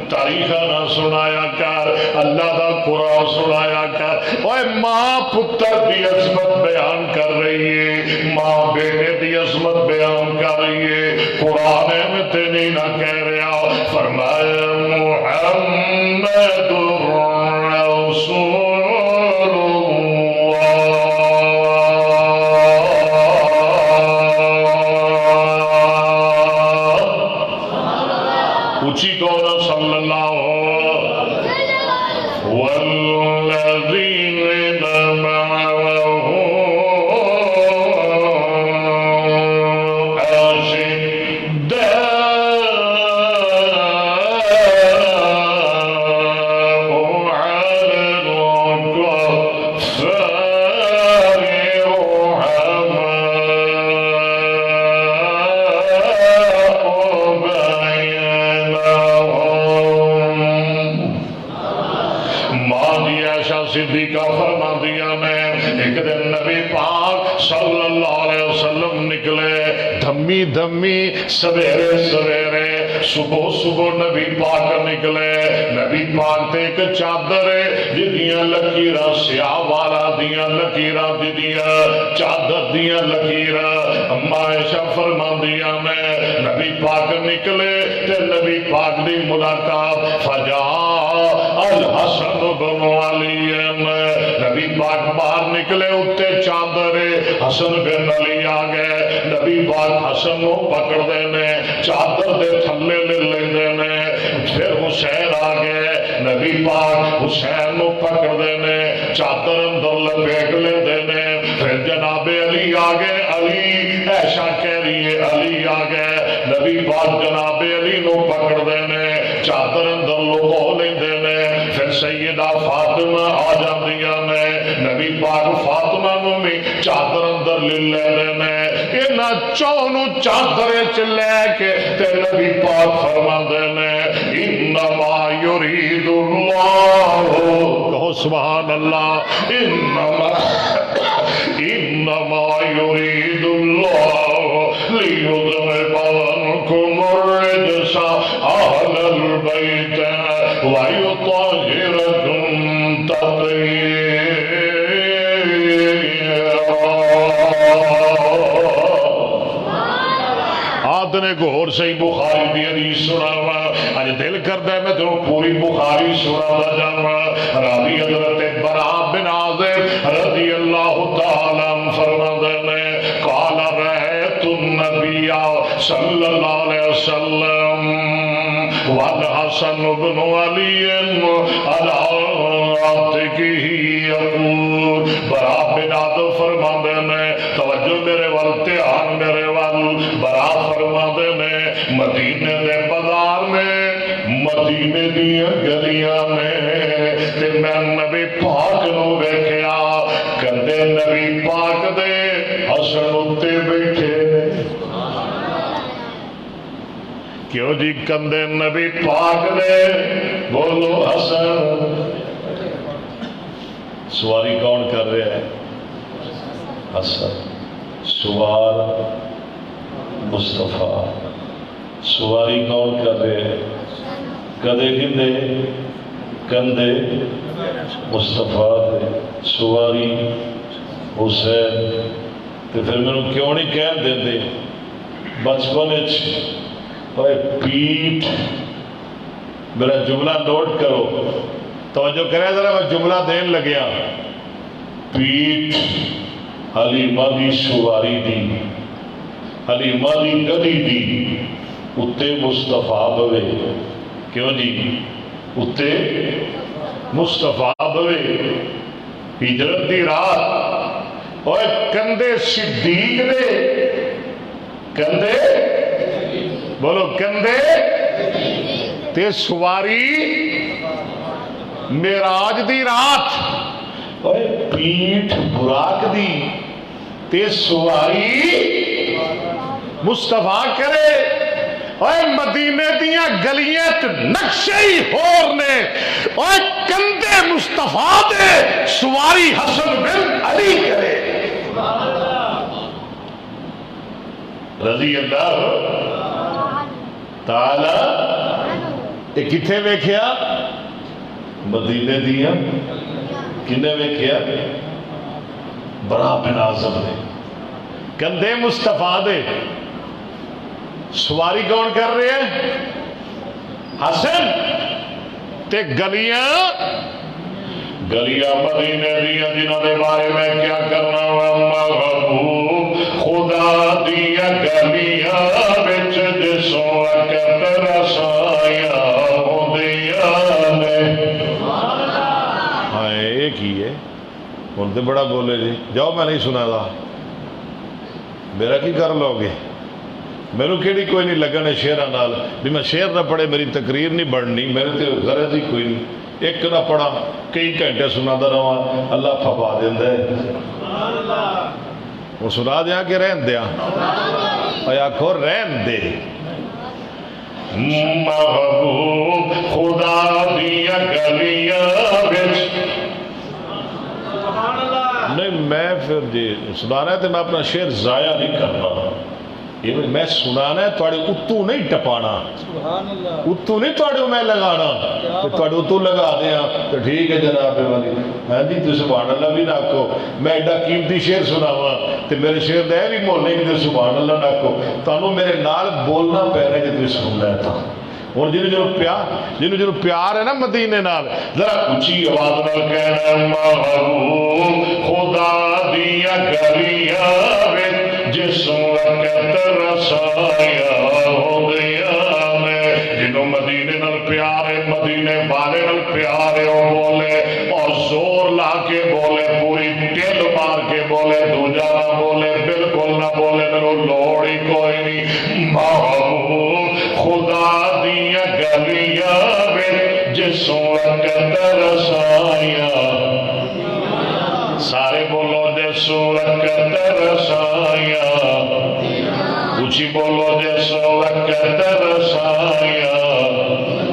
تاریخاں نہ سنایا کر، اللہ دا قرآن سنایا کر۔ اوے ماں پتر دی عظمت بیان کر رہی ہے، ماں بیٹے دی عظمت بیان کر رہی ہے، قرآن میں تے نہیں نہ کہہ رہا، فرمایا محمد رسول دھمی سویرے سویرے صبح صبح نبی پاک نکلے، نبی پاک تے ایک چادر جدیاں لکیراں سیاہ والا دیاں لکیراں جدیاں چادر دیاں لکیراں۔ اما عائشہ فرماندیاں میں نبی پاک نکلے تے نبی پاک دی ملاقات فجاء الحسن بن علی، نبی پاک باہر نکلے اتے چادر حسن بن علی آ گئے، نبی پاک حسن نو پکڑ دینے چادر دے تھلے لے لینے، پھر حسین آ گئے، نبی پاک حسین نو پکڑ دینے چادر اندر لپیٹ لے دینے، پھر جناب علی آ گئے، علی عائشہ کہہ رہی ہے علی آ گئے، نبی پاک جناب علی نو پکڑ دینے چادر اندر لکو لے دینے، پھر سیدہ فاطمہ آ جاندیاں نے، نبی پاک فاطمہ نو بھی چادر اندر لے دینے، انہاں چونو چادر چلے کے تے نبی پاک فرما دینے انما یرید اللہ، کہو سبحان اللہ، انما یرید اللہ لیذہب عنکم الرجس اہل البیت ویطہرکم تطہیرا۔ نے گور سے بخاری دی حدیث سناوا، اج دل کردا ہے میں تو پوری بخاری سناوا جاواں۔ راوی حضرت براء بن عازب رضی اللہ تعالی عنہ فرماتے ہیں قال رأیت النبی صلی اللہ علیہ وسلم والحسن بن علی علی عاتقہ یقول، براء بن عازب فرماتے ہیں توجہ میرے ول، دھیان میرے ول، براء فرماتے ہیں مدینے دے بازار میں، مدینے دیاں گلیاں میں تے میں نبی پاک نو ویکھیا، کندے نبی پاک دے حسن اتے بیٹھے، کیوں جی کندے نبی پاک دے، بولو حسن۔ سواری کون کر رہا ہے؟ حسن، سوار مصطفیٰ، سواری کون کر رہے ہیں؟ کدے کندے کندے مصطفیٰ دے، سواری حسین۔ تو پھر میں کیوں نہیں کہہ دے بچپن اوے پیٹھ، میرا جملہ نوٹ کرو، توجہ کرے ذرا، میں جملہ دین لگیا. پیٹھ حلیمہ دی سواری دی، حلیمہ دی گدی دی اتے مصطفیٰ بوے. کیوں جی؟ اتے مصطفیٰ بوے. ہجرت دی رات، اوے کندھے صدیق دے، کندھے بولو کندھے تے سواری معراج دی رات، اوے پیٹھ براق دی تے سواری مصطفیٰ کرے. اوے مدینے دیاں گلیاں تے نقشے ہی ہور نے، اوے کندھے مصطفیٰ دے سواری حسن بن علی کرے. رضی اللہ تعالی. یہ کتنے ویکھیا؟ مدینے دیاں. کنے ویکھیا؟ برا بن اعظم نے. کندھے مصطفیٰ دے سواری کون کر رہے ہیں؟ حسن. تے گلیاں مدینے دیا جنہوں نے بارے میں کیا کرنا محبوب خدا دیا گلیاں بچ جسوں وقت رسایا ہوندیاں نے. ہاں ایک ہی ہے. ہن تے بڑا بولے جی. جاؤ میں نہیں سنا دا، میرا کی کر لو گے؟ میرے کیڑی کوئی نہیں لگن ہے شعراں نال بھی میں شعر نہ پڑھے میری تقریر نہیں بڑھنی. میرے تے غرض ہی کوئی نہیں. ایک نہ پڑھا کئی گھنٹے سناتا رہا، اللہ پھپا دیندا ہے. وہ سنا دیا کہ رہن دیا؟ اور آکھو رہن دے. محبوب خدا دیا گلیاں وچ. نہیں میں پھر جی سنانا ہے تو میں اپنا شعر ضائع نہیں کرنا. میں سنانا ہے تھوڑے اتو نہیں ٹپانا، اتو نہیں تھوڑے میں لگانا. تھوڑے اتو لگا دیا تو ٹھیک ہے جناب والی. ہاں جی تو سبحان اللہ بھی نہ کو. میں ایڈا قیمتی شعر سناوا تو میرے شعر دے بھی مولے کہ سبحان اللہ نہ کو. تمہیں میرے نال بولنا پینا جی تم سننا ہے. تھا اور جنہوں پیار ہے نا مدینے نال، ذرا اچھی آواز نال کہنا محبوب خدا دیا گلیاں وچ جس وقت رسایا ہوندیاں نے. جنہوں مدینے نال پیار ہے، مدینے والے نال پیار ہے، وہ بولے اور زور لا کے بولے، پوری دل مار کے بولے، دوجا نہ بولے، بالکل نہ بولے، میرے لوڑ ہی کوئی نہیں. محبوب خدا دیا گلیاں وچ جس وقت رسایا. سارے بولو جس وقت رسایا. اچھی بولو جس وقت رسایا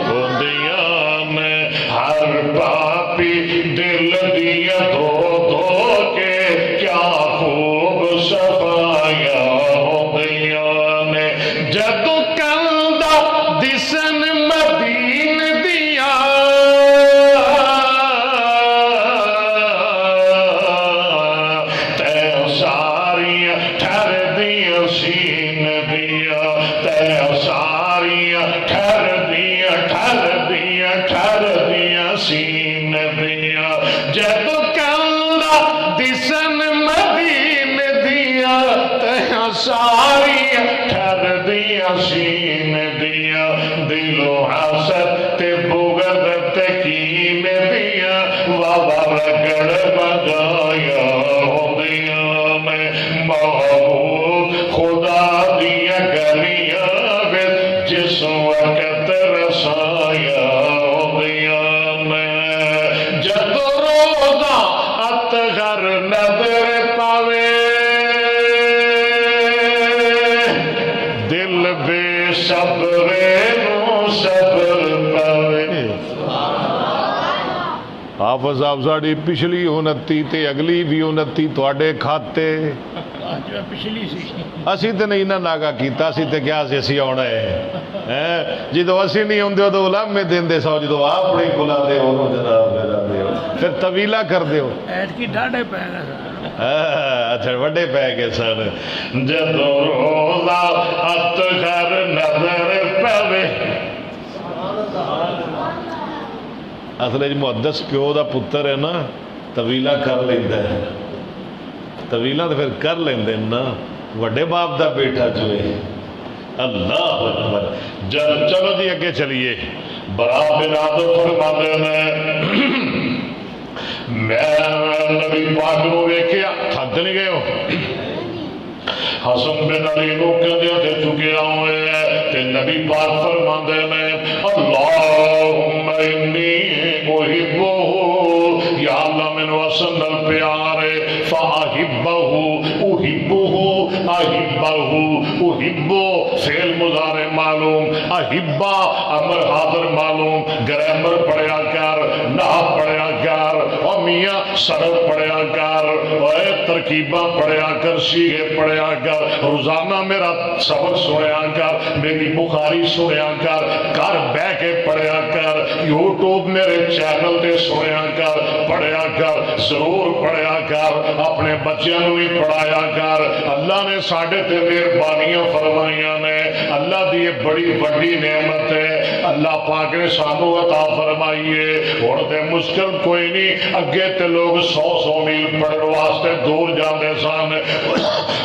ہوندیاں نے. ہر پاپی دل دیا دھو دھو کے کیا خوب صفایا ہوندیاں نے. جدو کندہ دسن مدین دیا تے ساریاں ٹھہر دیا سین دیا، تے ساریاں ٹھہر دیا سین دیا. جدو کندہ دسن مدین دیا تے ساریاں ٹھہر دیا سین دیا. دلو حسد تے بغض تے کین دیا بابا رگڑ بجایا ہوندیاں میں. محبوب خدا دیا گلیاں وچ جس وقت رسایا ہوندیاں میں. جدو روزہ اطہر نظر پاوے دل بے صبرے نو صبر پاوے. حافظ صاحب ساڑی پچھلی 29 تے اگلی بھی 29 تواڈے کھاتے.
پچھلی سی
اسی تے نہیں نہ ناگا کیتا. اسی تے کیا اسی آنا ہے جدو اسی نہیں ہوندے تو علامے دیندے سو. جدو آپ بڑی کلا دے ہو جناب میرا دے پھر طویلہ کر دیو.
ایٹ کی ڈاڑے پہ گا سر.
اچھا وڈے پہ گئے سن. جدو روزہ اطہر نظر پے اصل محدث پیو دا پتر ہے نا طویلا کر لیندہ ہے طویلا تو پھر کر لیندے نا وڈے باپ دا بیٹا جو ہے اللہ اکبر چلو جی اگے چلیے برا بن عازب فرماتے ہیں میں نبی پاک نو ویکھیا تھک نہیں گئے ہو حسن بن علی نو کدے تے چکیا ہوئے تے نبی پاک فرماندے نے اللہم انی احبہ یا اللہ مینوں حسن نال پیار ہے فاحبہ احبہ فعل مضارع معلوم احبہ امر حاضر معلوم گرامر پڑھیا کر نحو پڑھیا کر اور میاں سرد پڑھیا کر اور ترکیباں پڑھیا کر صیغے پڑھیا کر روزانہ میرا سبق سنیا کر میری بخاری سنیا کر گھر بہ کے پڑھیا کر یوٹیوب میرے چینل تے سنیا کر پڑھیا کر ضرور پڑھیا کر اپنے بچیاں نو بھی پڑھایا کر اللہ نے ساڈے تے مہربانیاں فرمائیاں نے اللہ دی یہ بڑی بڑی نعمت ہے اللہ پاک نے سانو عطا فرمائیے ہن تے مشکل کوئی نہیں اگے تے لوگ 100 میل پڑھن واسطے دور جاندے سن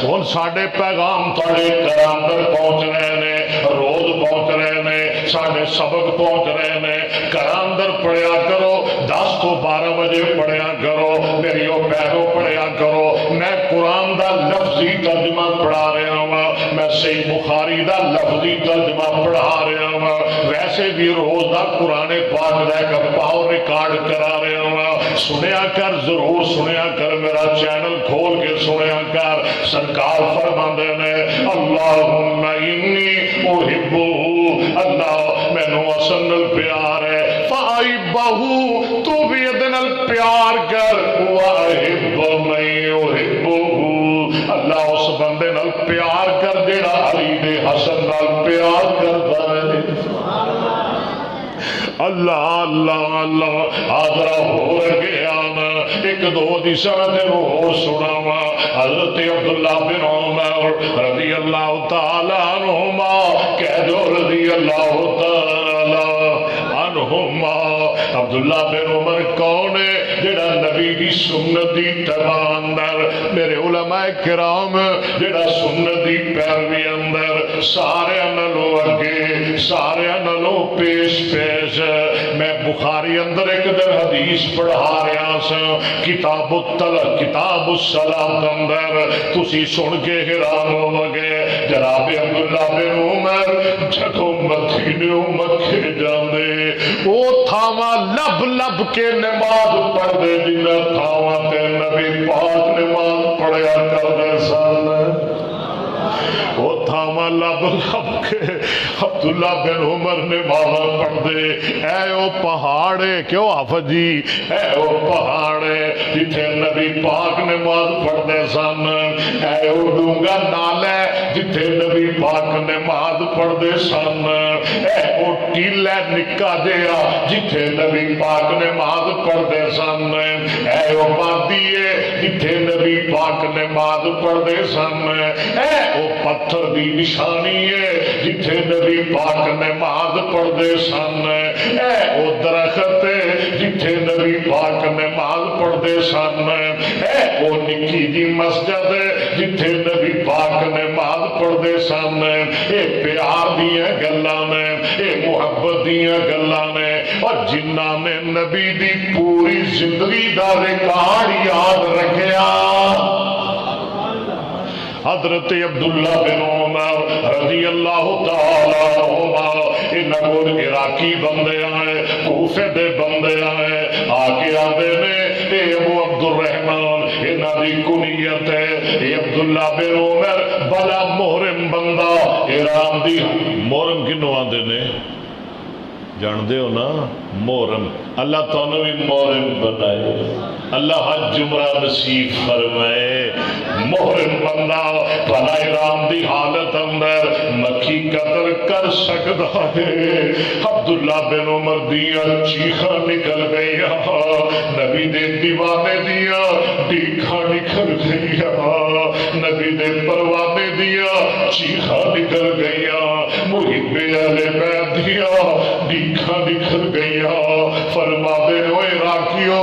ہن ساڈے پیغام تھوڑے گھراں اندر پہنچ رہے نے روز پہنچ رہے نے ساڈے سبق پہنچ رہے نے گھراں اندر پڑھیا کرو 10 تو 12 بجے پڑھیا کرو میری او بہنوں پڑھیا کرو میں قرآن دا لفظی ترجمہ پڑھا رہا ہوں میں صحیح بخاری دا لفظی ترجمہ پڑھا رہا ہوں ویسے بھی روز دا قرآن پاک رہ کر پاؤ ریکارڈ کرا رہا ہوں سنیا کر ضرور سنیا کر میرا چینل کھول کے سنیا کر سرکار فرماندے نے اللہم انی احبہ اللہ مینوں حسن نال پیار ہے فاحبہ تو بھی ادے نال پیار کر واحب میں احبہ اللہ اس بندے نال پیار کر جیڑا علی دے حسن نال پیار کردا ہے اللہ اللہ اللہ آدھرا ہو گیا ایک دو حدیثاں تینوں ہور سناواں حضرت عبداللہ بن عمر رضی اللہ تعالی عنہما کہہ دو رضی اللہ تعالی عنہما عبداللہ بن عمر کون ہے جڑا نبی دی سنت دی تبع اندر میرے علماء کرام جڑا سنت دی پیروی اندر سارے نالوں اگے سارے نالوں پیش پیش میں بخاری اندر ایک دن حدیث پڑھا رہا سا کتاب الصلاۃ اندر تسی سن کے حیران ہو گے جناب عبداللہ بن عمر جدوں مدینے مکے جاندے او تھاواں لب لب کے نماز پڑھدے جنہاں تھاواں تے نبی پاک نماز پڑھیا کردے سن وہ تھاواں لب لب کے عبداللہ بن عمر نماز پڑھدے اے او پہاڑے کیوں حافظ جی اے او پہاڑے جتھے نبی پاک نماز پڑھدے سن اے او ڈونگا نالے جتھے نبی پاک نماز پڑھدے سن اے او ٹیلے نکا جیا جتھے نبی پاک نماز پڑھدے سن اے او وادیے جتھے نبی پاک نماز پڑھدے سن اے او پتھر دی نشانی ہے جتھے نبی پاک نماز پڑھدے سن اے او درخت جتھے نبی پاک نماز پڑھدے سن اے او نکی جی مسجد جتھے نبی پاک نماز پڑھدے سن اے پیار دیاں گلاں نے اے محبت دیاں گلاں نے اور جنہاں نے نبی دی پوری زندگی دا ریکارڈ یاد رکھیا حضرت عبداللہ بن عمر رضی اللہ تعالی عنہما انہاں کو عراقی بندے آئے کوفے دے بندے آئے آکے آدھے نے اے ابو عبد الرحمن انہاں دی کنیت ہے اے عبداللہ بن عمر بڑا محرم بندہ ایران دی محرم کنوں آدھے نے جان دے ہو نا محرم اللہ تانوں بھی محرم بنائے اللہ حج جمعہ نصیب فرمائے محرم بندہ بھلا ایران دی حالت اندر مکھی قتل کر سکتا ہے عبداللہ بن عمر دیا چیخاں نکل گیا نبی دے دیوانے دیا ڈیکھاں نکل گیا نبی دے پروانے دیا چیخاں نکل گیا محب اہل بیت دیا دیکھا نکھر گیا فرما دے ہوئے راکیو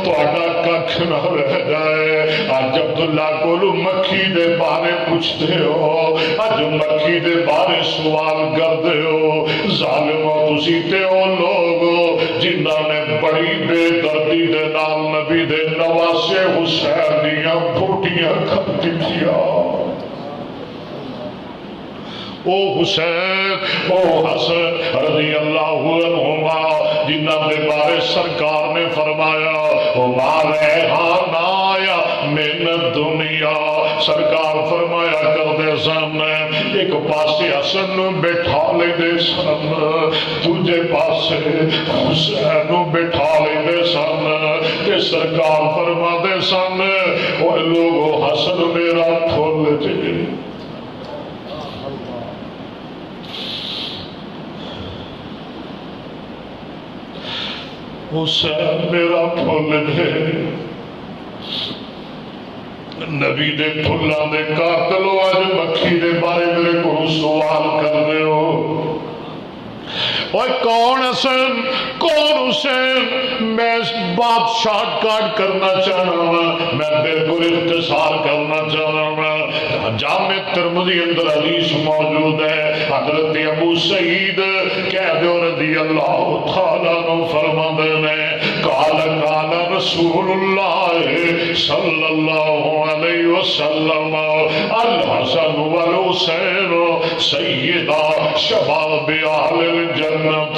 تہاڈا ککھ نہ رہ جائے اج عبداللہ کولو مکھی دے بارے پوچھتے ہو اج مکھی دے بارے سوال کردے ہو ظالمو تسی تے او لوگ جنہاں نے بڑی بے دردی دے نال نبی دے نواسے حسین دیاں بوٹیاں کھپ دتیاں او حسین او حسن رضی اللہ عنہما جنہاں دے بارے سرکار نے فرمایا وما ریحان آیا من دنیا سرکار فرمایا کردے سامنے ایک پاسے حسن نو بٹھا لے دے سن دوجے پاسے حسین نو بٹھا لے دے سن تے سرکار فرما دے سن او لوگو حسن میرا پھول جے حسین میرا پھول جے نبی دے پھلاں دے قاتلو اج مکھی دے بارے میرے کو سوال کر رہے ہو اوہ کون حسن کون حسین میں بات شارٹ کاٹ کرنا چاہ رہا ہوں میں بالکل اختصار کرنا چاہ رہا ہوں جامع ترمذی اندر حدیث موجود ہے حضرت ابو سعید کہہ دو رضی اللہ تعالیٰ عنہ فرماتے ہیں قال قال رسول اللہ صلی اللہ علیہ وسلم الحسن والحسین سیدہ شباب اہل الجنت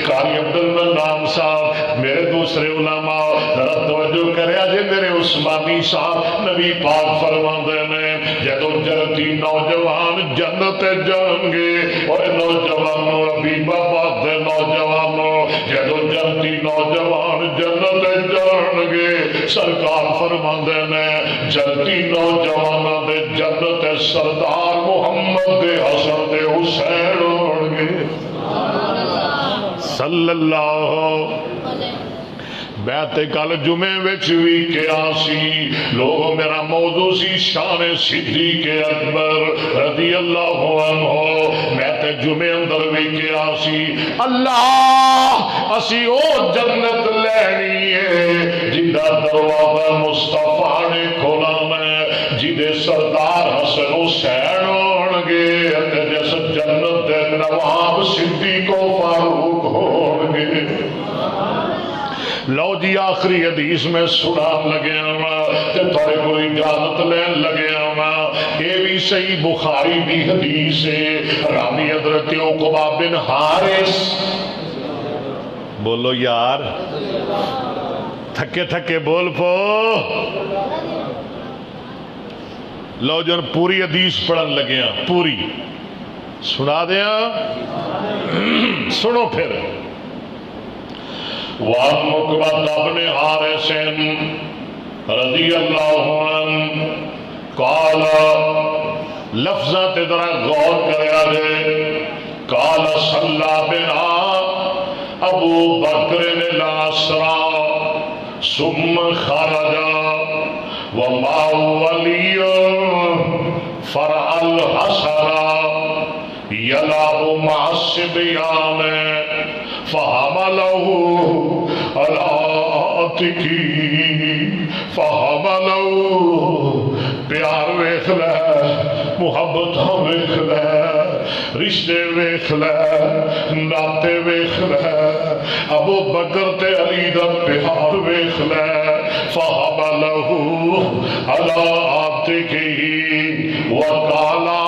قاری عبدالمنان صاحب میرے دوسرے علماء ذرا توجہ کرے آجے میرے عثمانی صاحب نبی پاک فرماندے نے جدو جلتی نوجوان جنت جائیں گے اور نوجوانوں حبیبہ بات دے نوجوانوں جدو جلتی نوجوان جنت جائیں گے سرکار فرماندے نے جلتی نوجوانوں دے جنت سردار محمد دے حسن دے حسین ہوں گے صلی اللہ بیعت کل جمعے وچ وی کیا سی لوگوں میرا موضوع سی شان صدیق اکبر رضی اللہ عنہ بیعت جمعے اندر وی کیا سی اللہ اسی او جنت لینی ہے جنہ دروازہ مصطفیٰ نے کھولانا ہے جنہیں سردار حسن حسین ہونگے جس جنت دے نواب صدیق و فاروق ہونگے لو جی آخری حدیث میں سنان لگے آما تے تھوڑے کو اجازت لین لگے آما یہ بھی صحیح بخاری بھی حدیث ہے راوی حضرت عقبہ بن حارث بولو یار تھکے تھکے بول پو لو جن پوری حدیث پڑھن لگے ہیں پوری سنا دیا سنو پھر وَعَنْ عُقْبَةَ بْنِ حَارِثٍ رضی اللہ عنہ قال لفظات ادھر غور کرے آجے قال صلی بنا ابو بکر الاسرا ثم خرجا وما ولی فرع الحسرا یلاب مع الصبیان فحملہ علاقی فحملہ پیار ویخ لے محبت ویخ لے رشتے ویخ لے ناتے ویخ لے ابو بکر تے علی دا پیار ویخ لے فحملہ علاقی وقالا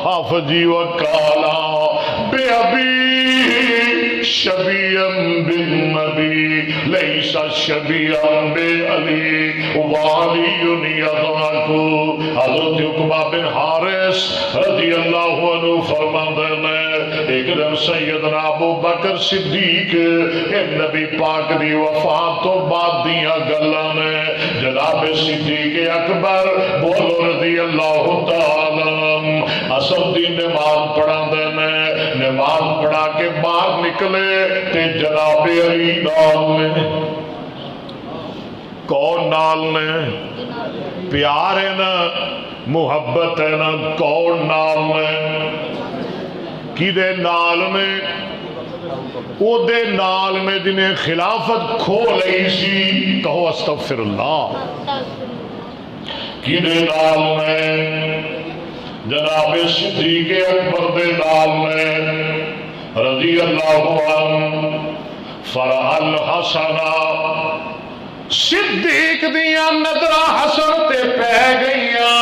حافظی وقالا بے ابی شبیعاً بالنبی لیس شبیعاً بے علی والی یدعکو حضرت عقبہ بن حارث رضی اللہ عنہ فرماندے نے ایک دن سیدنا ابو بکر صدیق نبی پاک دی وفات تو بعد دیا گلاں نے جناب صدیق اکبر بولو رضی اللہ تعالی اصل دی نماز پڑھا دینے نماز پڑھا کے باہر نکلے تے جناب علی نال نے کون نال نے پیار ہے نا محبت ہے نا کون نال نے کی دے نال میں او دے نال میں جنہیں خلافت کھو لئی سی، کہو استغفر اللہ، کی دے نال میں جناب صدیق اکبر دے نال میں رضی اللہ عنہ فرح الحسنہ صدیق دیاں نظرہ حسن تے پہ گئیاں،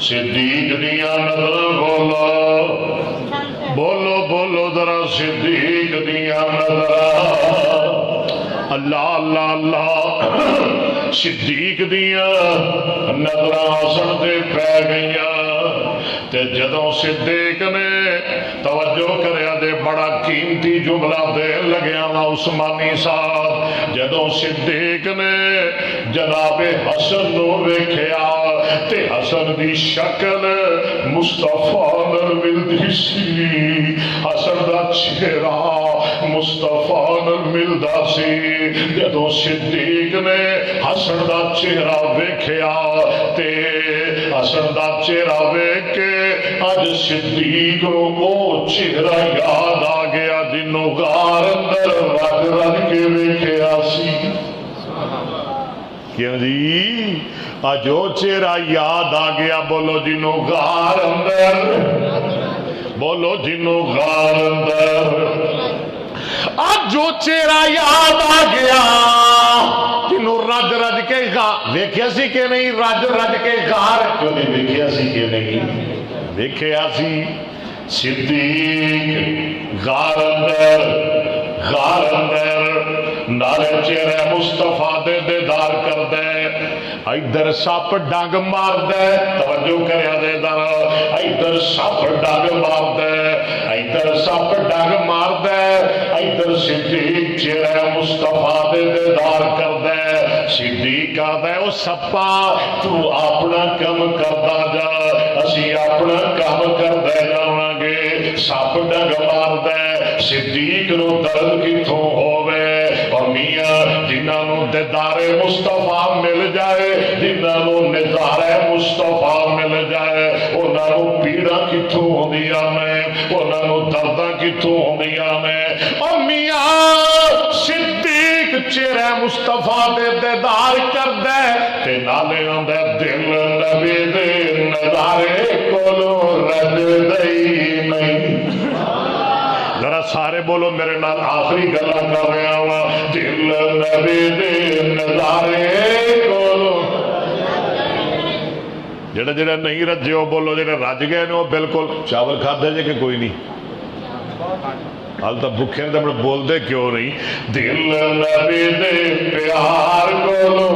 صدیق دیاں نظرہ بولو بولو بولو ذرا صدیق دیاں نظرہ، اللہ اللہ اللہ، صدیق دیاں نظرہ حسن تے پہ گئیاں، تے جدوں صدیق نے توجہ کریا دے بڑا قیمتی جملہ دے لگیا وا عثمانی صاحب، جدوں صدیق نے جناب حسن نو ویکھیا تے حسن دی شکل مصطفیٰ نال ملدی سی، حسن دا چہرہ مصطفیٰ نال ملدا سی، جدوں صدیق نے حسن دا چہرہ ویکھیا تے حسن دا چہرہ ویکھ کے اج صدیق نو او چہرہ یاد آ گیا جنوں غار اندر رج رج کے ویکھیا سی، کیوں جی اج او چہرہ یاد آ گیا، بولو جنوں غار اندر، بولو جنوں غار اندر اج او چہرہ یاد آ گیا جنوں رج رج کے ویکھیا سی کہ نہیں، رج رج کے غار کیوں نہیں ویکھیا سی کہ نہیں ویکھیا سی، صدیق غار اندر نارے چہرے مصطفیٰ دے دیدار کر دے، ادھر سپ ڈنگ مار دے، توجہ کریا دے در، ادھر سپ ڈنگ مار دے، ادھر سپ ڈنگ مار دے، ادھر صدیق چہرے مصطفیٰ دے دیدار کر دے، صدیق آدھے او سپا تو اپنا کم کردا جا، اسی اپنا کم کردے جاواں گے، سپ ڈنگ مار دے، صدیق نو درد کتھوں ہووے، اور میاں جنہاں نو دیدار مصطفیٰ مل جائے، جنہاں نو نظار مصطفیٰ مل جائے، انہاں نو پیڑاں کتھوں ہوندیاں نے، انہاں نو درداں کتھوں ہوندیاں نے، اور میاں صدیق چہرے مصطفیٰ دے دیدار کر دے تے نالے آندے دل نبی دے نظارے کولو رج دئی نہیں، ذرا سارے بولو میرے نال آخری گلا کر رہا ہوا، دل نبی دے نظارے کولو، جڑے جڑے نہیں رجے ہو بولو، جڑے رج گئے نے وہ بالکل چاول کھادے جے کہ کوئی نہیں، حال تو بھوکے نے تو بول دے کیوں نہیں، دل نبی دے پیار کولو،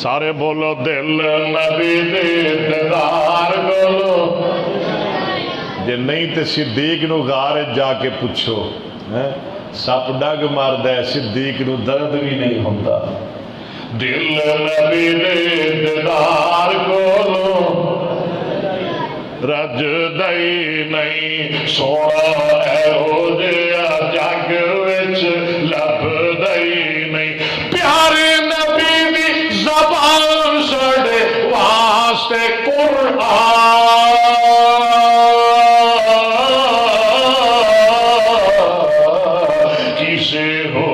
سارے بولو دل نبی دے دیدار کولو، جے نہیں تے صدیق نو غار جا کے پوچھو، سپ ڈگ ماردا ہے، صدیق نو درد بھی نہیں ہوندا، دل نبی دے دیدار کولو رج دئی نہیں، سونا اے ہو جیا جگ وچ لب دئی نہیں، پیارے نبی دی زبان ساڈے واسطے قرآن، کسے ہو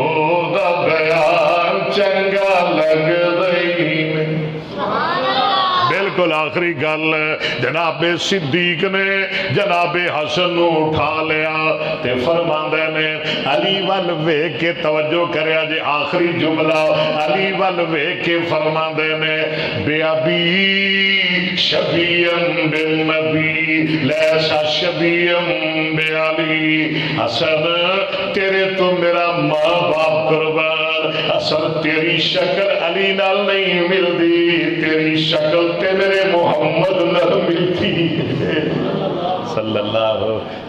دا بیان چنگا لگ دئی نہیں، بالکل آخری گل جناب صدیق نے جناب حسن نو اٹھا لیا تے فرماندے نے علی ول ویکھ کے توجہ کریا جے آخری جملہ علی ول ویکھ کے فرماندے نے بے ابی شبیہم بالنبی لیسا شبیہم بے علی، حسن تیرے تو میرا ماں باپ قربان، حسن تیری شکل علی نال نہیں ملدی، تیری شکل تے میرے محمد نال ملتی، صلی اللہ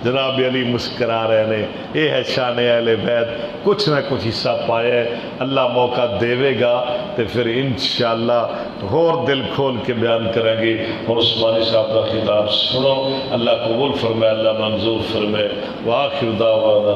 جناب علی مسکرا رہے نے، یہ ہے شان اہل بیت، کچھ نہ کچھ حصہ پائے، اللہ موقع دے گا تو پھر انشاءاللہ اور دل کھول کے بیان کریں گے، اور عثمانی صاحب کا خطاب سنو، اللہ قبول فرمائے، اللہ منظور فرمائے، وآخر دعوانا